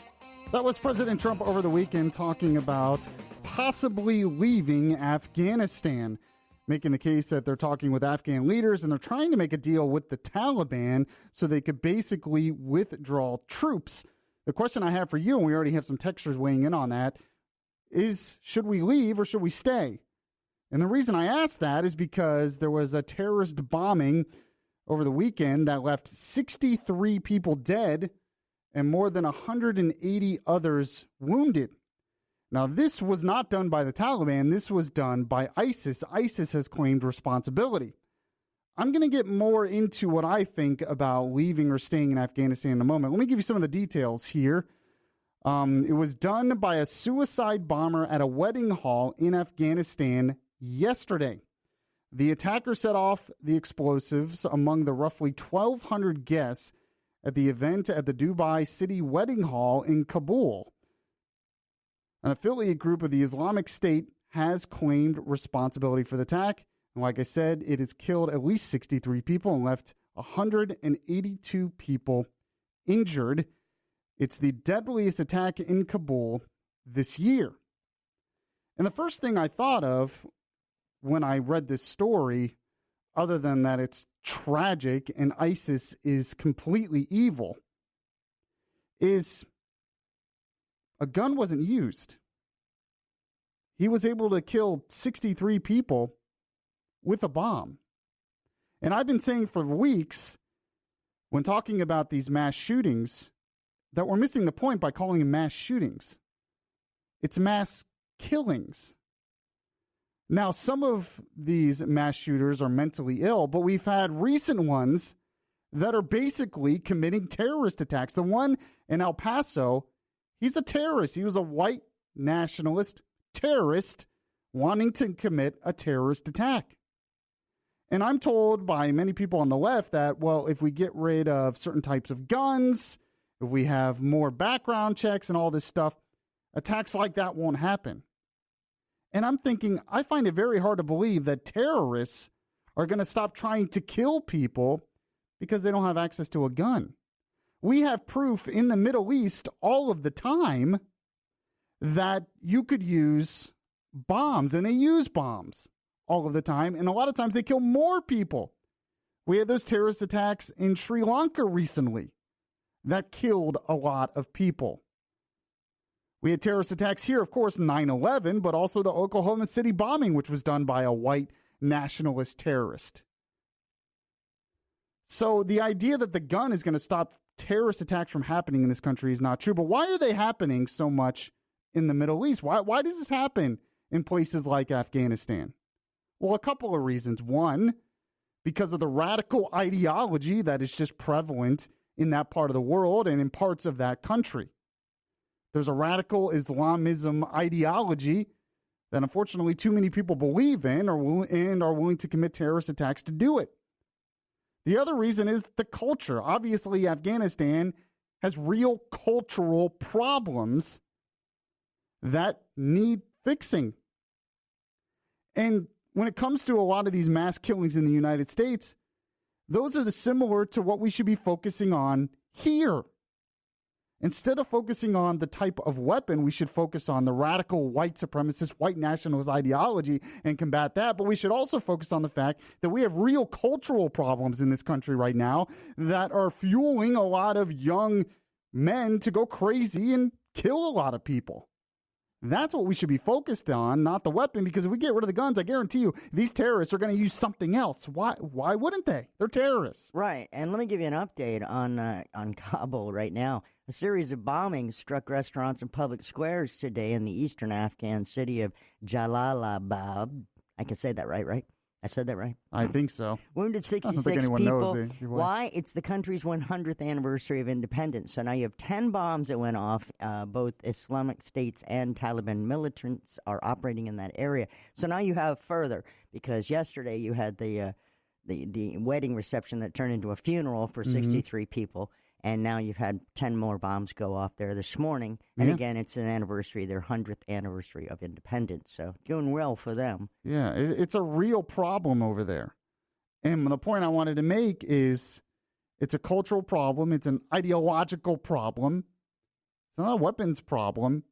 Speaker 2: That was President Trump over the weekend talking about possibly leaving Afghanistan, making the case that they're talking with Afghan leaders and they're trying to make a deal with the Taliban so they could basically withdraw troops. The question I have for you, and we already have some texters weighing in on that, is should we leave or should we stay? And the reason I ask that is because there was a terrorist bombing over the weekend that left 63 people dead and more than 180 others wounded. Now, this was not done by the Taliban. This was done by ISIS. ISIS has claimed responsibility. I'm going to get more into what I think about leaving or staying in Afghanistan in a moment. Let me give you some of the details here. It was done by a suicide bomber at a wedding hall in Afghanistan yesterday. The attacker set off the explosives among the roughly 1,200 guests at the event at the Dubai City Wedding Hall in Kabul. An affiliate group of the Islamic State has claimed responsibility for the attack. And like I said, it has killed at least 63 people and left 182 people injured. It's the deadliest attack in Kabul this year. And the first thing I thought of when I read this story, other than that it's tragic and ISIS is completely evil, is a gun wasn't used. He was able to kill 63 people with a bomb. And I've been saying for weeks, when talking about these mass shootings, that we're missing the point by calling them mass shootings. It's mass killings. Now, some of these mass shooters are mentally ill, but we've had recent ones that are basically committing terrorist attacks. The one in El Paso, he's a terrorist. He was a white nationalist terrorist wanting to commit a terrorist attack. And I'm told by many people on the left that, well, if we get rid of certain types of guns, if we have more background checks and all this stuff, attacks like that won't happen. And I'm thinking, I find it very hard to believe that terrorists are going to stop trying to kill people because they don't have access to a gun. We have proof in the Middle East all of the time that you could use bombs, and they use bombs all of the time, and a lot of times they kill more people. We had those terrorist attacks in Sri Lanka recently that killed a lot of people. We had terrorist attacks here, of course, 9/11, but also the Oklahoma City bombing, which was done by a white nationalist terrorist. So the idea that the gun is going to stop terrorist attacks from happening in this country is not true. But why are they happening so much in the Middle East? Why does this happen in places like Afghanistan? Well, a couple of reasons. One, because of the radical ideology that is just prevalent in that part of the world and in parts of that country. There's a radical Islamism ideology that unfortunately too many people believe in and are willing to commit terrorist attacks to do it. The other reason is the culture. Obviously, Afghanistan has real cultural problems that need fixing. And when it comes to a lot of these mass killings in the United States, those are similar to what we should be focusing on here. Instead of focusing on the type of weapon, we should focus on the radical white supremacist, white nationalist ideology and combat that. But we should also focus on the fact that we have real cultural problems in this country right now that are fueling a lot of young men to go crazy and kill a lot of people. That's what we should be focused on, not the weapon, because if we get rid of the guns, I guarantee you these terrorists are going to use something else. Why wouldn't they? They're terrorists.
Speaker 22: Right. And let me give you an update on Kabul right now. A series of bombings struck restaurants and public squares today in the eastern Afghan city of Jalalabad. I can say that right? I said that right?
Speaker 2: I think so.
Speaker 22: Wounded 66
Speaker 2: anyone
Speaker 22: people.
Speaker 2: knows
Speaker 22: Why? It's the country's 100th anniversary of independence. So now you have 10 bombs that went off. Both Islamic States and Taliban militants are operating in that area. So now you have further, because yesterday you had the wedding reception that turned into a funeral for 63 people. And now you've had 10 more bombs go off there this morning. And again, it's an anniversary, their 100th anniversary of independence. So doing well for them.
Speaker 2: Yeah, it's a real problem over there. And the point I wanted to make is it's a cultural problem. It's an ideological problem. It's not a weapons problem.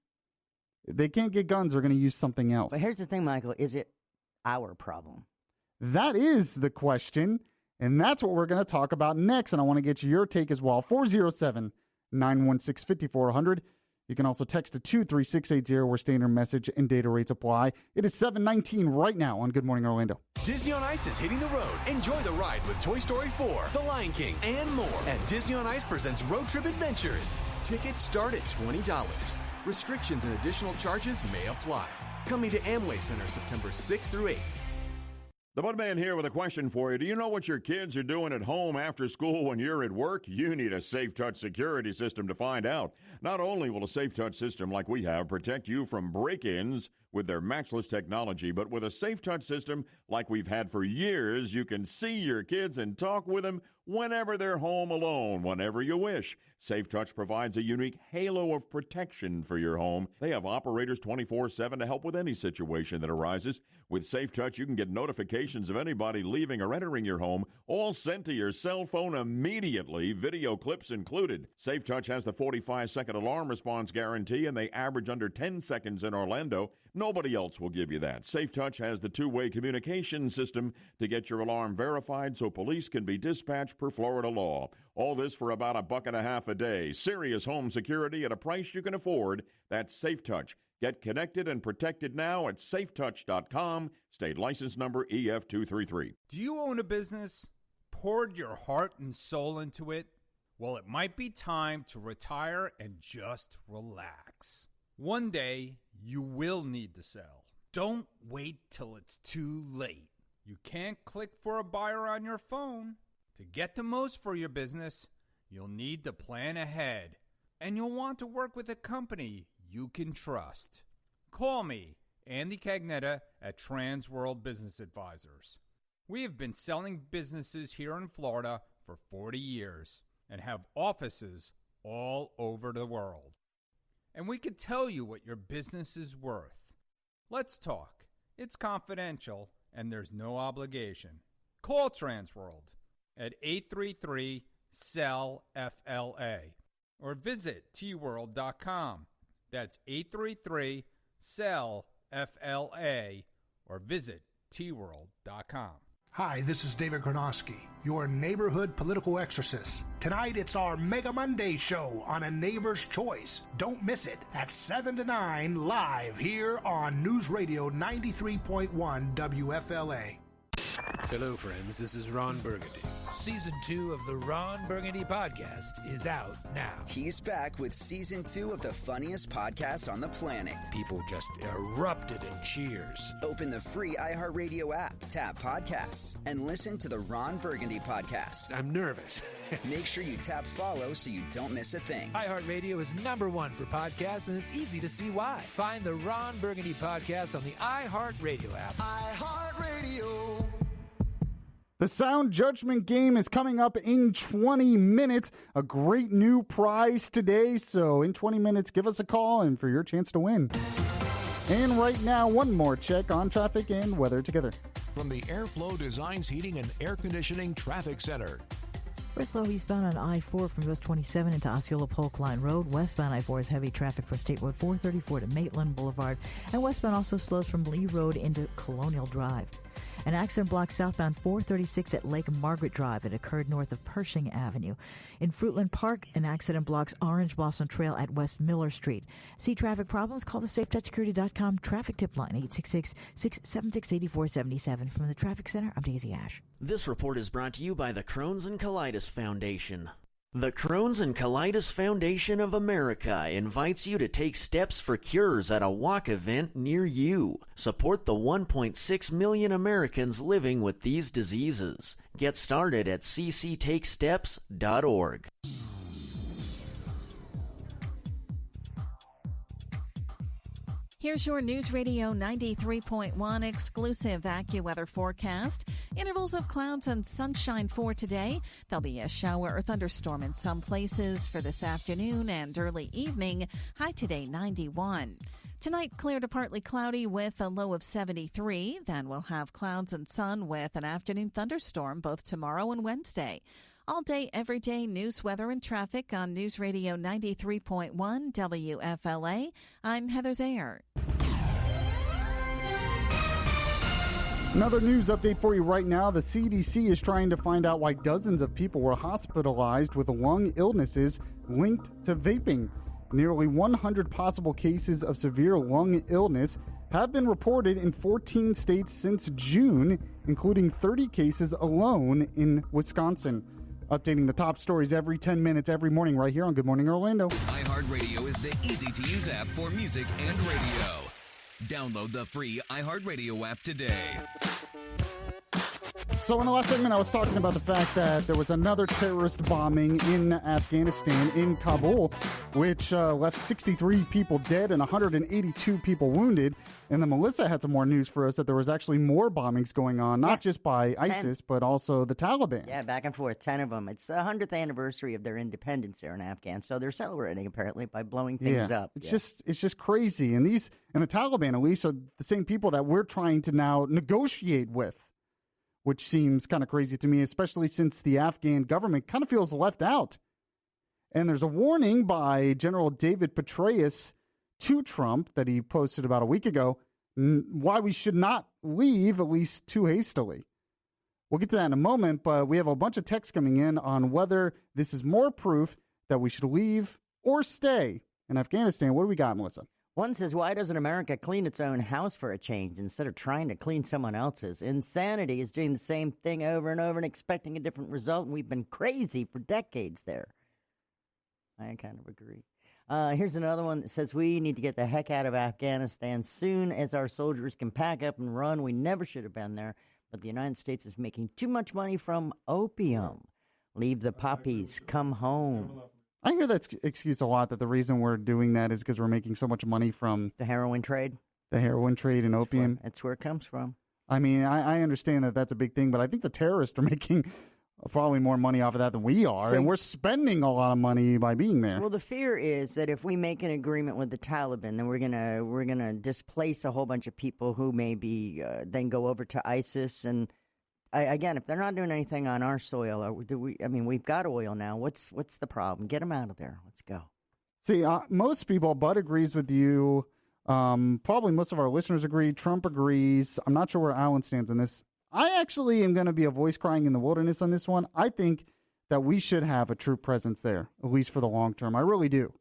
Speaker 2: If they can't get guns, they're going to use something else.
Speaker 22: But here's the thing, Michael. Is it our problem?
Speaker 2: That is the question. And that's what we're going to talk about next. And I want to get your take as well. 407-916-5400. You can also text to 23680 where standard message and data rates apply. It is 7:19 right now on Good Morning Orlando.
Speaker 14: Disney on Ice is hitting the road. Enjoy the ride with Toy Story 4, The Lion King, and more. And Disney on Ice presents Road Trip Adventures. Tickets start at $20. Restrictions and additional charges may apply. Coming to Amway Center September 6th through 8th.
Speaker 3: The Budman here with a question for you. Do you know what your kids are doing at home after school when you're at work? You need a Safe Touch security system to find out. Not only will a Safe Touch system like we have protect you from break-ins with their matchless technology, but with a Safe Touch system like we've had for years, you can see your kids and talk with them whenever they're home alone, whenever you wish. Safe Touch provides a unique halo of protection for your home. They have operators 24/7 to help with any situation that arises. With Safe Touch, you can get notifications of anybody leaving or entering your home, all sent to your cell phone immediately, video clips included. Safe Touch has the 45-second alarm response guarantee, and they average under 10 seconds in Orlando. Nobody else will give you that. Safe Touch has the two-way communication system to get your alarm verified so police can be dispatched per Florida law. All this for about $1.50 a day. Serious home security at a price you can afford. That's Safe Touch. Get connected and protected now at safetouch.com. State license number EF233.
Speaker 6: Do you own a business? Poured your heart and soul into it? Well, it might be time to retire and just relax. One day, you will need to sell. Don't wait till it's too late. You can't click for a buyer on your phone. To get the most for your business, you'll need to plan ahead. And you'll want to work with a company you can trust. Call me, Andy Cagnetta at Transworld Business Advisors. We have been selling businesses here in Florida for 40 years and have offices all over the world. And we can tell you what your business is worth. Let's talk. It's confidential and there's no obligation. Call Transworld at 833-SELL-FLA or visit tworld.com. That's 833-SELL-FLA or visit tworld.com.
Speaker 21: Hi, this is David Gronowski, your neighborhood political exorcist. Tonight, it's our Mega Monday show on A Neighbor's Choice. Don't miss it at 7 to 9 live here on News Radio 93.1 WFLA.
Speaker 14: Hello, friends. This is Ron Burgundy. Season 2 of the Ron Burgundy podcast is out now.
Speaker 9: He's back with Season 2 of the funniest podcast on the planet.
Speaker 14: People just erupted in cheers.
Speaker 9: Open the free iHeartRadio app, tap podcasts, and listen to the Ron Burgundy podcast.
Speaker 14: I'm nervous.
Speaker 9: Make sure you tap follow so you don't miss a thing.
Speaker 14: iHeartRadio is #1 for podcasts, and it's easy to see why. Find the Ron Burgundy podcast on the iHeartRadio app.
Speaker 9: iHeartRadio.
Speaker 2: The Sound Judgment game is coming up in 20 minutes. A great new prize today. So in 20 minutes, give us a call and for your chance to win. And right now, one more check on traffic and weather together.
Speaker 16: From the Airflow Designs Heating and Air Conditioning Traffic Center.
Speaker 4: We're slow eastbound on I-4 from US 27 into Osceola Polk Line Road. Westbound I-4 is heavy traffic for State Road 434 to Maitland Boulevard. And westbound also slows from Lee Road into Colonial Drive. An accident blocked southbound 436 at Lake Margaret Drive. It occurred north of Pershing Avenue. In Fruitland Park, an accident blocks Orange Blossom Trail at West Miller Street. See traffic problems? Call the SafeTouchSecurity.com traffic tip line, 866-676-8477. From the Traffic Center, I'm Daisy Ash.
Speaker 8: This report is brought to you by the Crohn's and Colitis Foundation. The Crohn's and Colitis Foundation of America invites you to take steps for cures at a walk event near you. Support the 1.6 million Americans living with these diseases. Get started at cctakesteps.org.
Speaker 17: Here's your News Radio 93.1 exclusive AccuWeather forecast. Intervals of clouds and sunshine for today. There'll be a shower or thunderstorm in some places for this afternoon and early evening. High today 91. Tonight, clear to partly cloudy with a low of 73. Then we'll have clouds and sun with an afternoon thunderstorm both tomorrow and Wednesday. All day, every day news, weather, and traffic on News Radio 93.1 WFLA. I'm Heather Zayer.
Speaker 2: Another news update for you right now. The CDC is trying to find out why dozens of people were hospitalized with lung illnesses linked to vaping. Nearly 100 possible cases of severe lung illness have been reported in 14 states since June, including 30 cases alone in Wisconsin. Updating the top stories every 10 minutes every morning right here on Good Morning Orlando.
Speaker 11: iHeartRadio is the easy-to-use app for music and radio. Download the free iHeartRadio app today.
Speaker 2: So in the last segment, I was talking about the fact that there was another terrorist bombing in Afghanistan, in Kabul, which left 63 people dead and 182 people wounded. And then Melissa had some more news for us that there was actually more bombings going on, not just by ISIS, but also the Taliban.
Speaker 22: Yeah, back and forth, 10 of them. It's the 100th anniversary of their independence there in Afghanistan, so they're celebrating, apparently, by blowing things up.
Speaker 2: It's just crazy. And the Taliban, at least, are the same people that we're trying to now negotiate with, which seems kind of crazy to me, especially since the Afghan government kind of feels left out. And there's a warning by General David Petraeus to Trump that he posted about a week ago, why we should not leave, at least too hastily. We'll get to that in a moment, but we have a bunch of texts coming in on whether this is more proof that we should leave or stay in Afghanistan. What do we got, Melissa?
Speaker 22: One says, why doesn't America clean its own house for a change instead of trying to clean someone else's? Insanity is doing the same thing over and over and expecting a different result, and we've been crazy for decades there. I kind of agree. Here's another one that says, we need to get the heck out of Afghanistan soon as our soldiers can pack up and run. We never should have been there, but the United States is making too much money from opium. Leave the poppies, come home.
Speaker 2: I hear that excuse a lot, that the reason we're doing that is because we're making so much money from
Speaker 22: the heroin trade.
Speaker 2: The heroin trade and opium.
Speaker 22: That's where it comes from.
Speaker 2: I mean, I understand that that's a big thing, but I think the terrorists are making probably more money off of that than we are, and we're spending a lot of money by being there.
Speaker 22: Well, the fear is that if we make an agreement with the Taliban, then we're gonna displace a whole bunch of people who maybe then go over to ISIS. And again, if they're not doing anything on our soil, we've got oil now. What's the problem? Get them out of there. Let's go.
Speaker 2: See, most people, Bud agrees with you. Probably most of our listeners agree. Trump agrees. I'm not sure where Alan stands in this. I actually am going to be a voice crying in the wilderness on this one. I think that we should have a troop presence there, at least for the long term. I really do.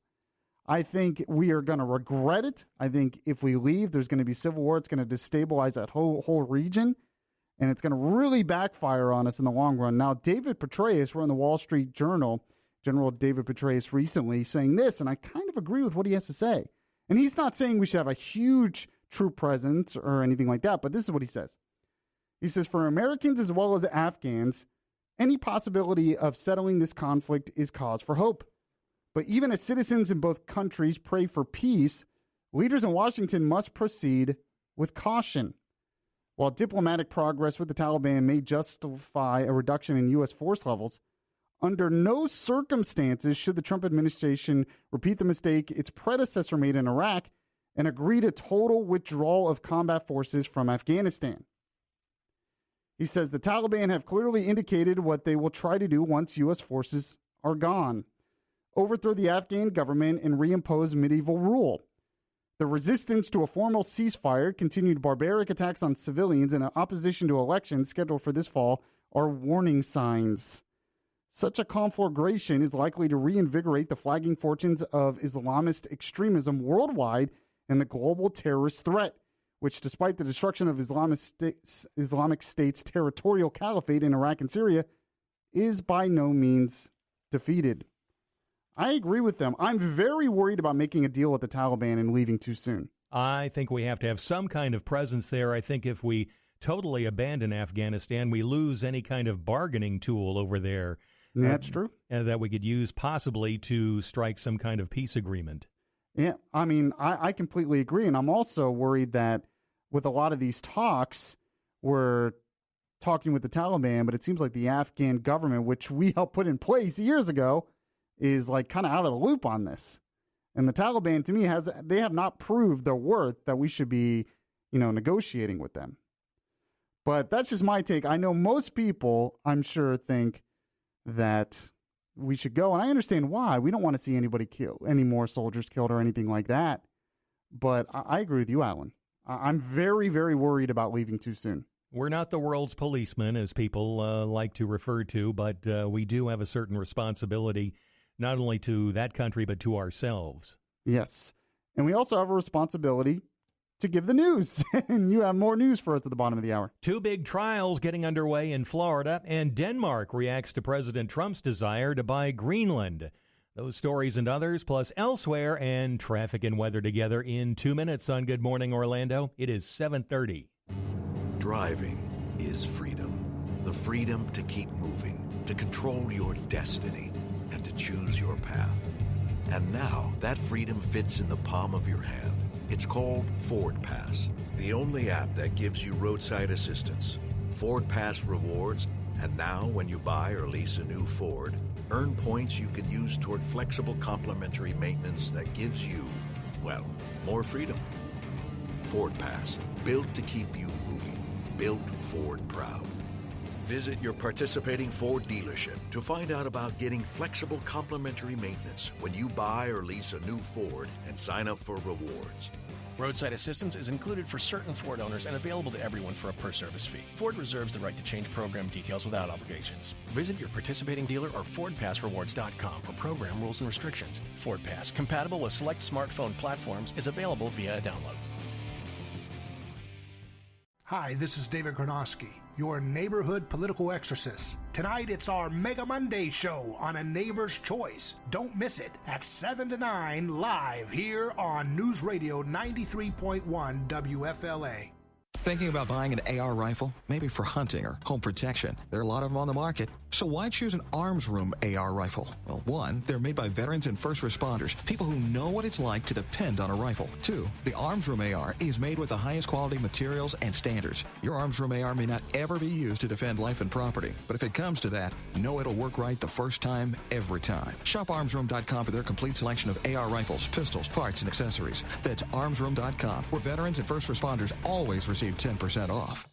Speaker 2: I think we are going to regret it. I think if we leave, there's going to be civil war. It's going to destabilize that whole region, and it's going to really backfire on us in the long run. Now, David Petraeus, we're in the Wall Street Journal, General David Petraeus recently saying this, and I kind of agree with what he has to say. And he's not saying we should have a huge troop presence or anything like that, but this is what he says. He says, for Americans as well as Afghans, any possibility of settling this conflict is cause for hope. But even as citizens in both countries pray for peace, leaders in Washington must proceed with caution. While diplomatic progress with the Taliban may justify a reduction in U.S. force levels, under no circumstances should the Trump administration repeat the mistake its predecessor made in Iraq and agree to total withdrawal of combat forces from Afghanistan. He says the Taliban have clearly indicated what they will try to do once U.S. forces are gone: overthrow the Afghan government and reimpose medieval rule. The resistance to a formal ceasefire, continued barbaric attacks on civilians, and opposition to elections scheduled for this fall are warning signs. Such a conflagration is likely to reinvigorate the flagging fortunes of Islamist extremism worldwide and the global terrorist threat, which, despite the destruction of Islamic State's territorial caliphate in Iraq and Syria, is by no means defeated. I agree with them. I'm very worried about making a deal with the Taliban and leaving too soon.
Speaker 12: I think we have to have some kind of presence there. I think if we totally abandon Afghanistan, we lose any kind of bargaining tool over there.
Speaker 2: That's true.
Speaker 12: That we could use possibly to strike some kind of peace agreement.
Speaker 2: Yeah, I mean, I completely agree. And I'm also worried that with a lot of these talks, we're talking with the Taliban, but it seems like the Afghan government, which we helped put in place years ago, is like kind of out of the loop on this. And the Taliban, to me, they have not proved their worth that we should be, negotiating with them. But that's just my take. I know most people, I'm sure, think that we should go. And I understand why. We don't want to see anybody killed, any more soldiers killed or anything like that. But I agree with you, Alan. I'm very, very worried about leaving too soon.
Speaker 12: We're not the world's policemen, as people like to refer to, but we do have a certain responsibility, not only to that country, but to ourselves.
Speaker 2: Yes. And we also have a responsibility to give the news. And you have more news for us at the bottom of the hour.
Speaker 12: 2 big trials getting underway in Florida, and Denmark reacts to President Trump's desire to buy Greenland. Those stories and others, plus elsewhere, and traffic and weather together in 2 minutes on Good Morning Orlando. It is 7:30.
Speaker 16: Driving is freedom. The freedom to keep moving, to control your destiny, and to choose your path. And now, that freedom fits in the palm of your hand. It's called Ford Pass, the only app that gives you roadside assistance, Ford Pass rewards, and now when you buy or lease a new Ford, earn points you can use toward flexible complimentary maintenance that gives you, well, more freedom. Ford Pass, built to keep you moving, built Ford proud. Visit your participating Ford dealership to find out about getting flexible complimentary maintenance when you buy or lease a new Ford and sign up for rewards.
Speaker 1: Roadside assistance is included for certain Ford owners and available to everyone for a per-service fee. Ford reserves the right to change program details without obligations. Visit your participating dealer or FordPassRewards.com for program rules and restrictions. Ford Pass, compatible with select smartphone platforms, is available via a download.
Speaker 21: Hi, this is David Gronowski, your neighborhood political exorcist. Tonight, it's our Mega Monday show on A Neighbor's Choice. Don't miss it at 7 to 9 live here on News Radio 93.1 WFLA.
Speaker 5: Thinking about buying an AR rifle? Maybe for hunting or home protection. There are a lot of them on the market. So why choose an Arms Room AR rifle? Well, 1, they're made by veterans and first responders, people who know what it's like to depend on a rifle. 2, the Arms Room AR is made with the highest quality materials and standards. Your Arms Room AR may not ever be used to defend life and property, but if it comes to that, know it'll work right the first time, every time. Shop armsroom.com for their complete selection of AR rifles, pistols, parts, and accessories. That's armsroom.com, where veterans and first responders always receive 10% off.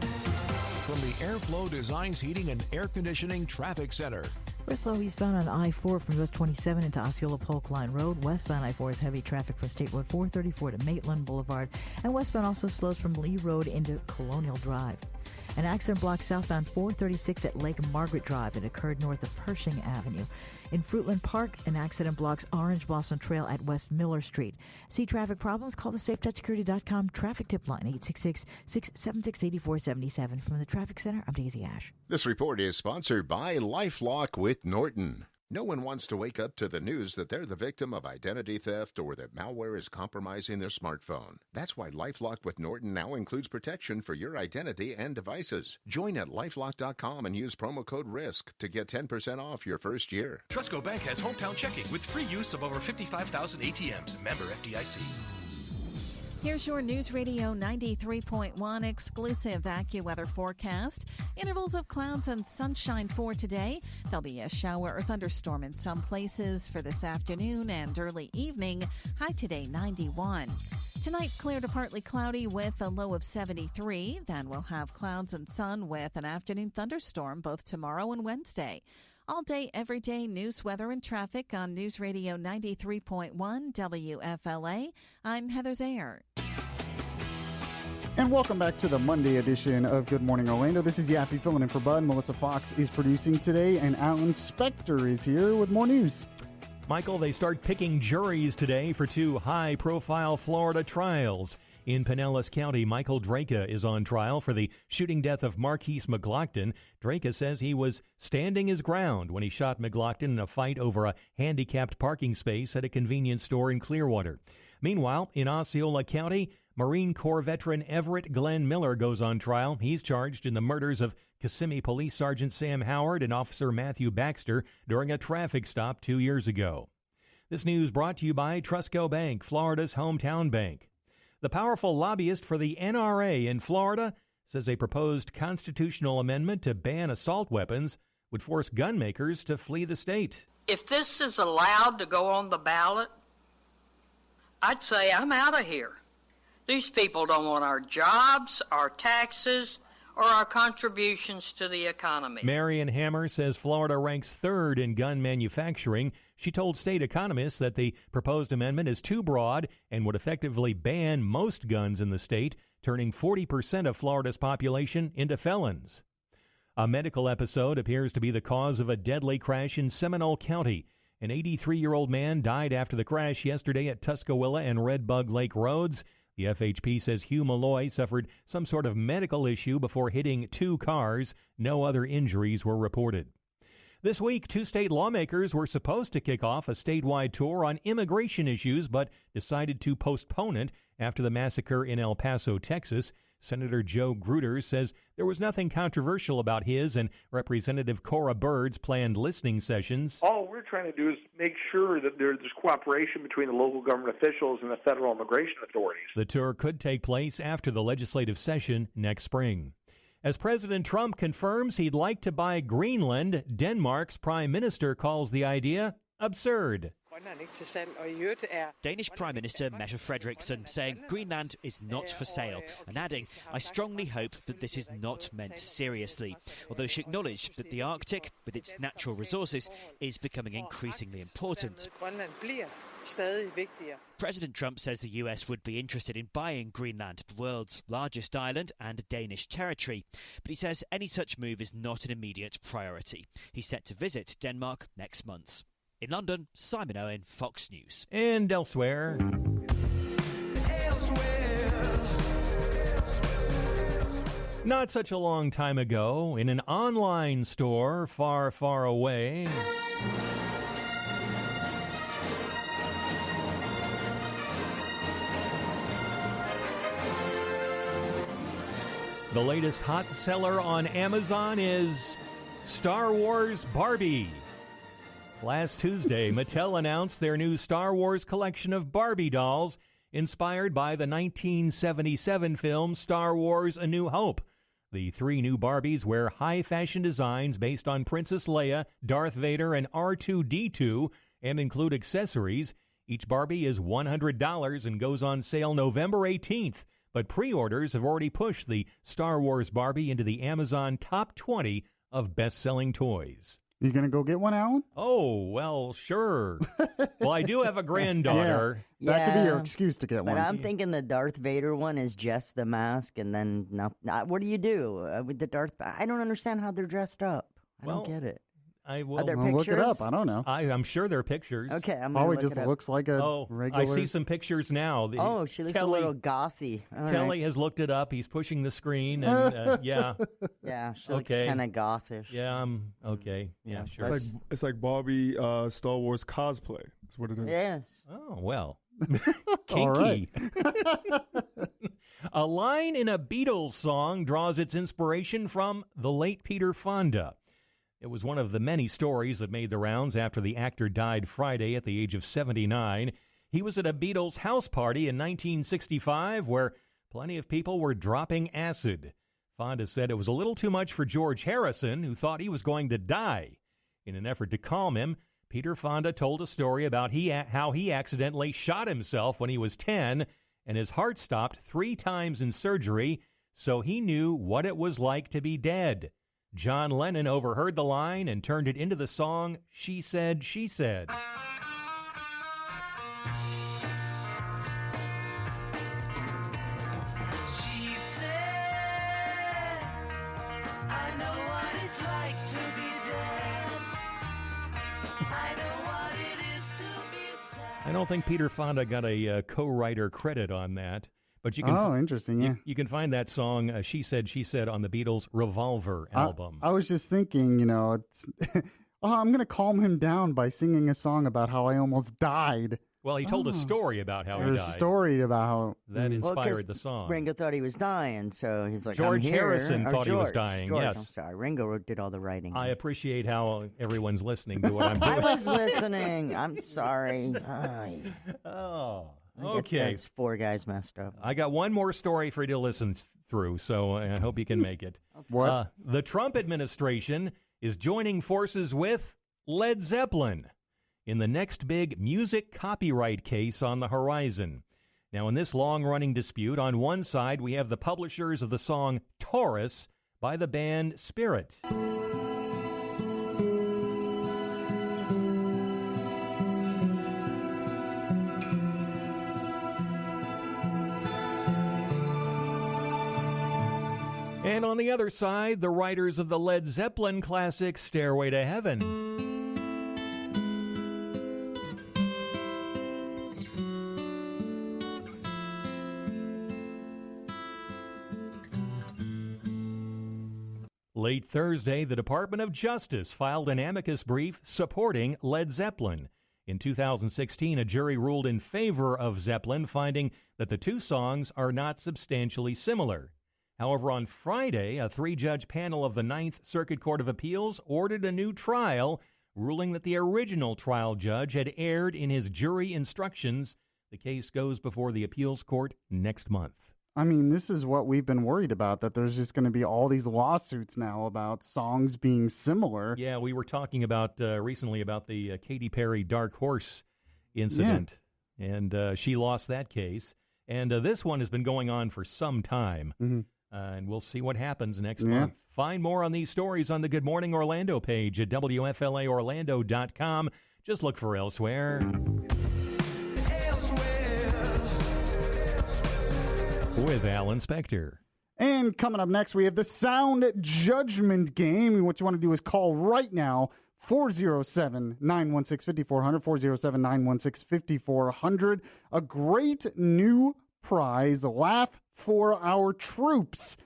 Speaker 16: From the Airflow Designs Heating and Air Conditioning Traffic Center.
Speaker 4: We're slow eastbound on I-4 from US 27 into Osceola Polk Line Road. Westbound I-4 is heavy traffic from State Road 434 to Maitland Boulevard. And westbound also slows from Lee Road into Colonial Drive. An accident blocked southbound 436 at Lake Margaret Drive. It occurred north of Pershing Avenue. In Fruitland Park, an accident blocks Orange Blossom Trail at West Miller Street. See traffic problems? Call the SafeTouchSecurity.com traffic tip line, 866-676-8477. From the Traffic Center, I'm Daisy Ash.
Speaker 23: This report is sponsored by LifeLock with Norton. No one wants to wake up to the news that they're the victim of identity theft or that malware is compromising their smartphone. That's why LifeLock with Norton now includes protection for your identity and devices. Join at LifeLock.com and use promo code RISK to get 10% off your first year.
Speaker 1: Trustco Bank has hometown checking with free use of over 55,000 ATMs. Member FDIC.
Speaker 17: Here's your News Radio 93.1 exclusive AccuWeather forecast. Intervals of clouds and sunshine for today. There'll be a shower or thunderstorm in some places for this afternoon and early evening. High today 91. Tonight, clear to partly cloudy with a low of 73. Then we'll have clouds and sun with an afternoon thunderstorm both tomorrow and Wednesday. All day, every day, news, weather, and traffic on News Radio 93.1 WFLA. I'm Heather Zayer.
Speaker 2: And welcome back to the Monday edition of Good Morning Orlando. This is Yaffee filling in for Bud. Melissa Fox is producing today, and Alan Spector is here with more news.
Speaker 12: Michael, they start picking juries today for 2 high-profile Florida trials. In Pinellas County, Michael Draka is on trial for the shooting death of Marquise McLaughlin. Draka says he was standing his ground when he shot McLaughlin in a fight over a handicapped parking space at a convenience store in Clearwater. Meanwhile, in Osceola County, Marine Corps veteran Everett Glenn Miller goes on trial. He's charged in the murders of Kissimmee Police Sergeant Sam Howard and Officer Matthew Baxter during a traffic stop 2 years ago. This news brought to you by Trustco Bank, Florida's hometown bank. The powerful lobbyist for the NRA in Florida says a proposed constitutional amendment to ban assault weapons would force gun makers to flee the state.
Speaker 10: If this is allowed to go on the ballot, I'd say I'm out of here. These people don't want our jobs, our taxes, or our contributions to the economy.
Speaker 12: Marion Hammer says Florida ranks third in gun manufacturing. She told state economists that the proposed amendment is too broad and would effectively ban most guns in the state, turning 40% of Florida's population into felons. A medical episode appears to be the cause of a deadly crash in Seminole County. An 83-year-old man died after the crash yesterday at Tuscaloosa and Red Bug Lake roads. The FHP says Hugh Malloy suffered some sort of medical issue before hitting two cars. No other injuries were reported. This week, two state lawmakers were supposed to kick off a statewide tour on immigration issues, but decided to postpone it after the massacre in El Paso, Texas. Senator Joe Grutter says there was nothing controversial about his and Representative Cora Bird's planned listening sessions.
Speaker 13: All we're trying to do is make sure that there's cooperation between the local government officials and the federal immigration authorities.
Speaker 12: The tour could take place after the legislative session next spring. As President Trump confirms he'd like to buy Greenland, Denmark's prime minister calls the idea absurd.
Speaker 15: Danish Prime Minister Mette Frederiksen saying Greenland is not for sale and adding, I strongly hope that this is not meant seriously, although she acknowledged that the Arctic, with its natural resources, is becoming increasingly important. President Trump says the US would be interested in buying Greenland, the world's largest island and Danish territory, but he says any such move is not an immediate priority. He's set to visit Denmark next month. In London, Simon Owen, Fox News.
Speaker 12: And elsewhere. Not such a long time ago, in an online store far, far away, the latest hot seller on Amazon is Star Wars Barbie. Last Tuesday, Mattel announced their new Star Wars collection of Barbie dolls inspired by the 1977 film Star Wars A New Hope. The three new Barbies wear high-fashion designs based on Princess Leia, Darth Vader, and R2-D2 and include accessories. Each Barbie is $100 and goes on sale November 18th, but pre-orders have already pushed the Star Wars Barbie into the Amazon top 20 of best-selling toys.
Speaker 2: You going to go get one, Alan?
Speaker 12: Oh, well, sure. Well, I do have a granddaughter.
Speaker 2: Yeah, that could be your excuse to get one.
Speaker 22: But I'm thinking the Darth Vader one is just the mask, and then what do you do with the Darth? I don't understand how they're dressed up. I don't get it.
Speaker 12: I will
Speaker 22: Are there pictures?
Speaker 2: Look it up. I don't know.
Speaker 12: I'm sure there are pictures.
Speaker 22: Okay, I'm
Speaker 2: Probably
Speaker 22: look
Speaker 2: just
Speaker 22: it up.
Speaker 2: looks like a regular.
Speaker 12: I see some pictures now.
Speaker 22: She looks a little gothy. All
Speaker 12: Kelly has looked it up. He's pushing the screen, and yeah.
Speaker 22: Yeah, she looks kind of gothish.
Speaker 12: Yeah, okay. Yeah, sure.
Speaker 24: It's like Barbie Star Wars cosplay. That's what it is.
Speaker 22: Yes.
Speaker 12: Oh, well.
Speaker 2: All right.
Speaker 12: A line in a Beatles song draws its inspiration from the late Peter Fonda. It was one of the many stories that made the rounds after the actor died Friday at the age of 79. He was at a Beatles house party in 1965 where plenty of people were dropping acid. Fonda said it was a little too much for George Harrison, who thought he was going to die. In an effort to calm him, Peter Fonda told a story about how he accidentally shot himself when he was 10, and his heart stopped 3 times in surgery, so he knew what it was like to be dead. John Lennon overheard the line and turned it into the song She Said, She Said.
Speaker 25: She said, I know what it's like to be dead. I know what it is to be sad.
Speaker 12: I don't think Peter Fonda got a co-writer credit on that. But you can
Speaker 2: interesting, yeah.
Speaker 12: You can find that song, She Said, on the Beatles' Revolver album.
Speaker 2: I was just thinking, it's, I'm going to calm him down by singing a song about how I almost died.
Speaker 12: Well, he told a story about how he died.
Speaker 2: There's a story about how...
Speaker 12: That inspired the song.
Speaker 22: Ringo thought he was dying, so he's like,
Speaker 12: George
Speaker 22: I'm here.
Speaker 12: Harrison thought he was dying,
Speaker 22: George,
Speaker 12: yes.
Speaker 22: I'm sorry, Ringo did all the writing.
Speaker 12: I appreciate how everyone's listening to what I'm doing.
Speaker 22: I was listening. I'm sorry.
Speaker 12: Okay.
Speaker 22: Those four guys messed up.
Speaker 12: I got one more story for you to listen through, so I hope you can make it.
Speaker 2: What?
Speaker 12: The Trump administration is joining forces with Led Zeppelin in the next big music copyright case on the horizon. Now, in this long-running dispute, on one side we have the publishers of the song Taurus by the band Spirit. And on the other side, the writers of the Led Zeppelin classic Stairway to Heaven. Late Thursday, the Department of Justice filed an amicus brief supporting Led Zeppelin. In 2016, a jury ruled in favor of Zeppelin, finding that the two songs are not substantially similar. However, on Friday, a three-judge panel of the Ninth Circuit Court of Appeals ordered a new trial, ruling that the original trial judge had erred in his jury instructions. The case goes before the appeals court next month.
Speaker 2: I mean, this is what we've been worried about, that there's just going to be all these lawsuits now about songs being similar.
Speaker 12: Yeah, we were talking about recently about the Katy Perry Dark Horse incident, and she lost that case. And this one has been going on for some time.
Speaker 2: Mm-hmm.
Speaker 12: And we'll see what happens next month. Find more on these stories on the Good Morning Orlando page at WFLAOrlando.com. Just look for Elsewhere. With Alan Spector.
Speaker 2: And coming up next, we have the Sound Judgment Game. What you want to do is call right now, 407-916-5400, 407-916-5400. A great new prize, Laugh for Our Troops.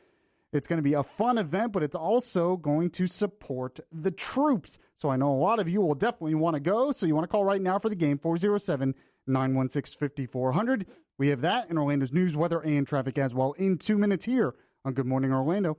Speaker 2: It's going to be a fun event, but it's also going to support the troops. So I know a lot of you will definitely want to go, so you want to call right now for the game, 407-916-5400. We have that in Orlando's news, weather, and traffic as well in 2 minutes here on Good Morning Orlando.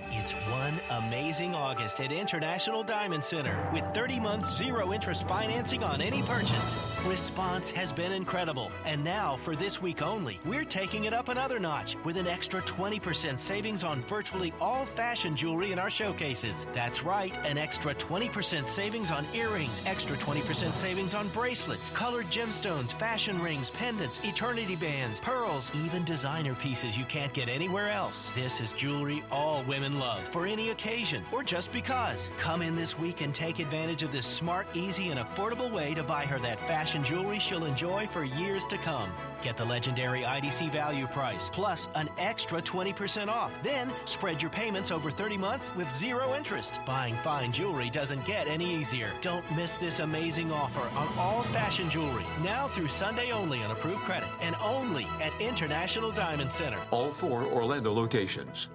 Speaker 3: It's one amazing August at International Diamond Center with 30 months zero interest financing on any purchase. Response has been incredible. And now, for this week only, we're taking it up another notch with an extra 20% savings on virtually all fashion jewelry in our showcases. That's right, an extra 20% savings on earrings, extra 20% savings on bracelets, colored gemstones, fashion rings, pendants, eternity bands, pearls, even designer pieces you can't get anywhere else. This is jewelry all women love for any occasion or just because. Come in this week and take advantage of this smart, easy, and affordable way to buy her that fashion jewelry she'll enjoy for years to come. Get the legendary IDC value price plus an extra 20% off. Then spread your payments over 30 months with zero interest. Buying fine jewelry doesn't get any easier. Don't miss this amazing offer on all fashion jewelry. Now through Sunday only on approved credit and only at International Diamond Center.
Speaker 7: All 4 Orlando locations.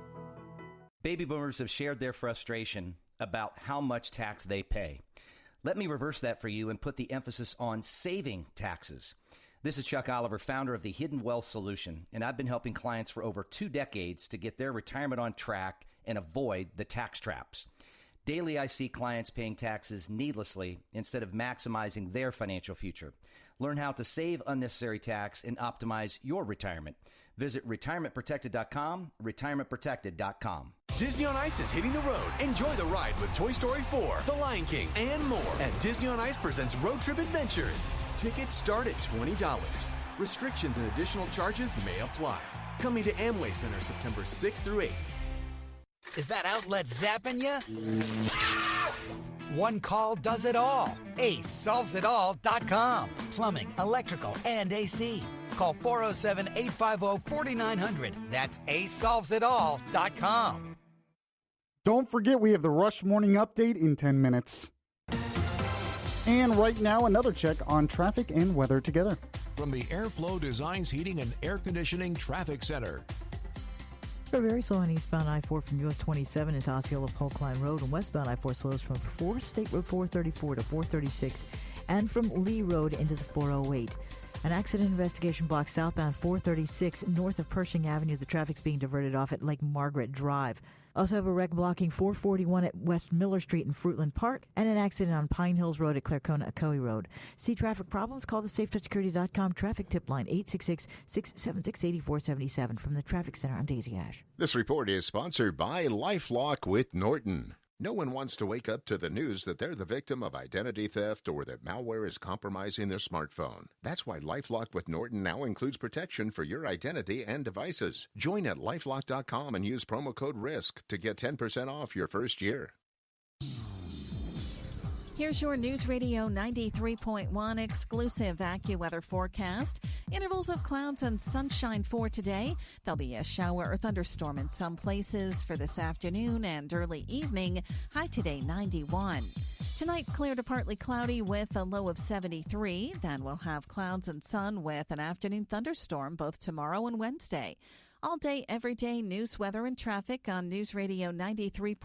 Speaker 18: Baby boomers have shared their frustration about how much tax they pay. Let me reverse that for you and put the emphasis on saving taxes. This is Chuck Oliver, founder of the Hidden Wealth Solution, and I've been helping clients for over 2 decades to get their retirement on track and avoid the tax traps. Daily, I see clients paying taxes needlessly instead of maximizing their financial future. Learn how to save unnecessary tax and optimize your retirement. Visit retirementprotected.com, retirementprotected.com.
Speaker 14: Disney on Ice is hitting the road. Enjoy the ride with Toy Story 4, The Lion King, and more. And Disney on Ice presents Road Trip Adventures. Tickets start at $20. Restrictions and additional charges may apply. Coming to Amway Center September 6th through 8th.
Speaker 19: Is that outlet zapping you? One call does it all. AceSolvesItAll.com. Plumbing, electrical, and AC. Call 407-850-4900. That's AceSolvesItAll.com.
Speaker 2: Don't forget, we have the Rush Morning Update in 10 minutes. And right now, another check on traffic and weather together.
Speaker 16: from the Airflow Designs Heating and Air Conditioning Traffic Center.
Speaker 4: We're very slow on eastbound I-4 from US 27 into Osceola Polkline Road, and westbound I-4 slows from 4 State Road 434 to 436 and from Lee Road into the 408. An accident investigation block southbound 436 north of Pershing Avenue. The traffic's being diverted off at Lake Margaret Drive. Also have a wreck blocking 441 at West Miller Street in Fruitland Park, and an accident on Pine Hills Road at Clarkona-Ocoee Road. See traffic problems? Call the SafeTouchSecurity.com traffic tip line 866-676-8477 from the Traffic Center on Daisy Ash.
Speaker 23: This report is sponsored by LifeLock with Norton. No one wants to wake up to the news that they're the victim of identity theft or that malware is compromising their smartphone. That's why LifeLock with Norton now includes protection for your identity and devices. Join at LifeLock.com and use promo code RISK to get 10% off your first year.
Speaker 17: Here's your News Radio 93.1 exclusive AccuWeather forecast. Intervals of clouds and sunshine for today. There'll be a shower or thunderstorm in some places for this afternoon and early evening. High today 91. Tonight, clear to partly cloudy with a low of 73. Then we'll have clouds and sun with an afternoon thunderstorm both tomorrow and Wednesday. All day, every day, news, weather, and traffic on News Radio 93.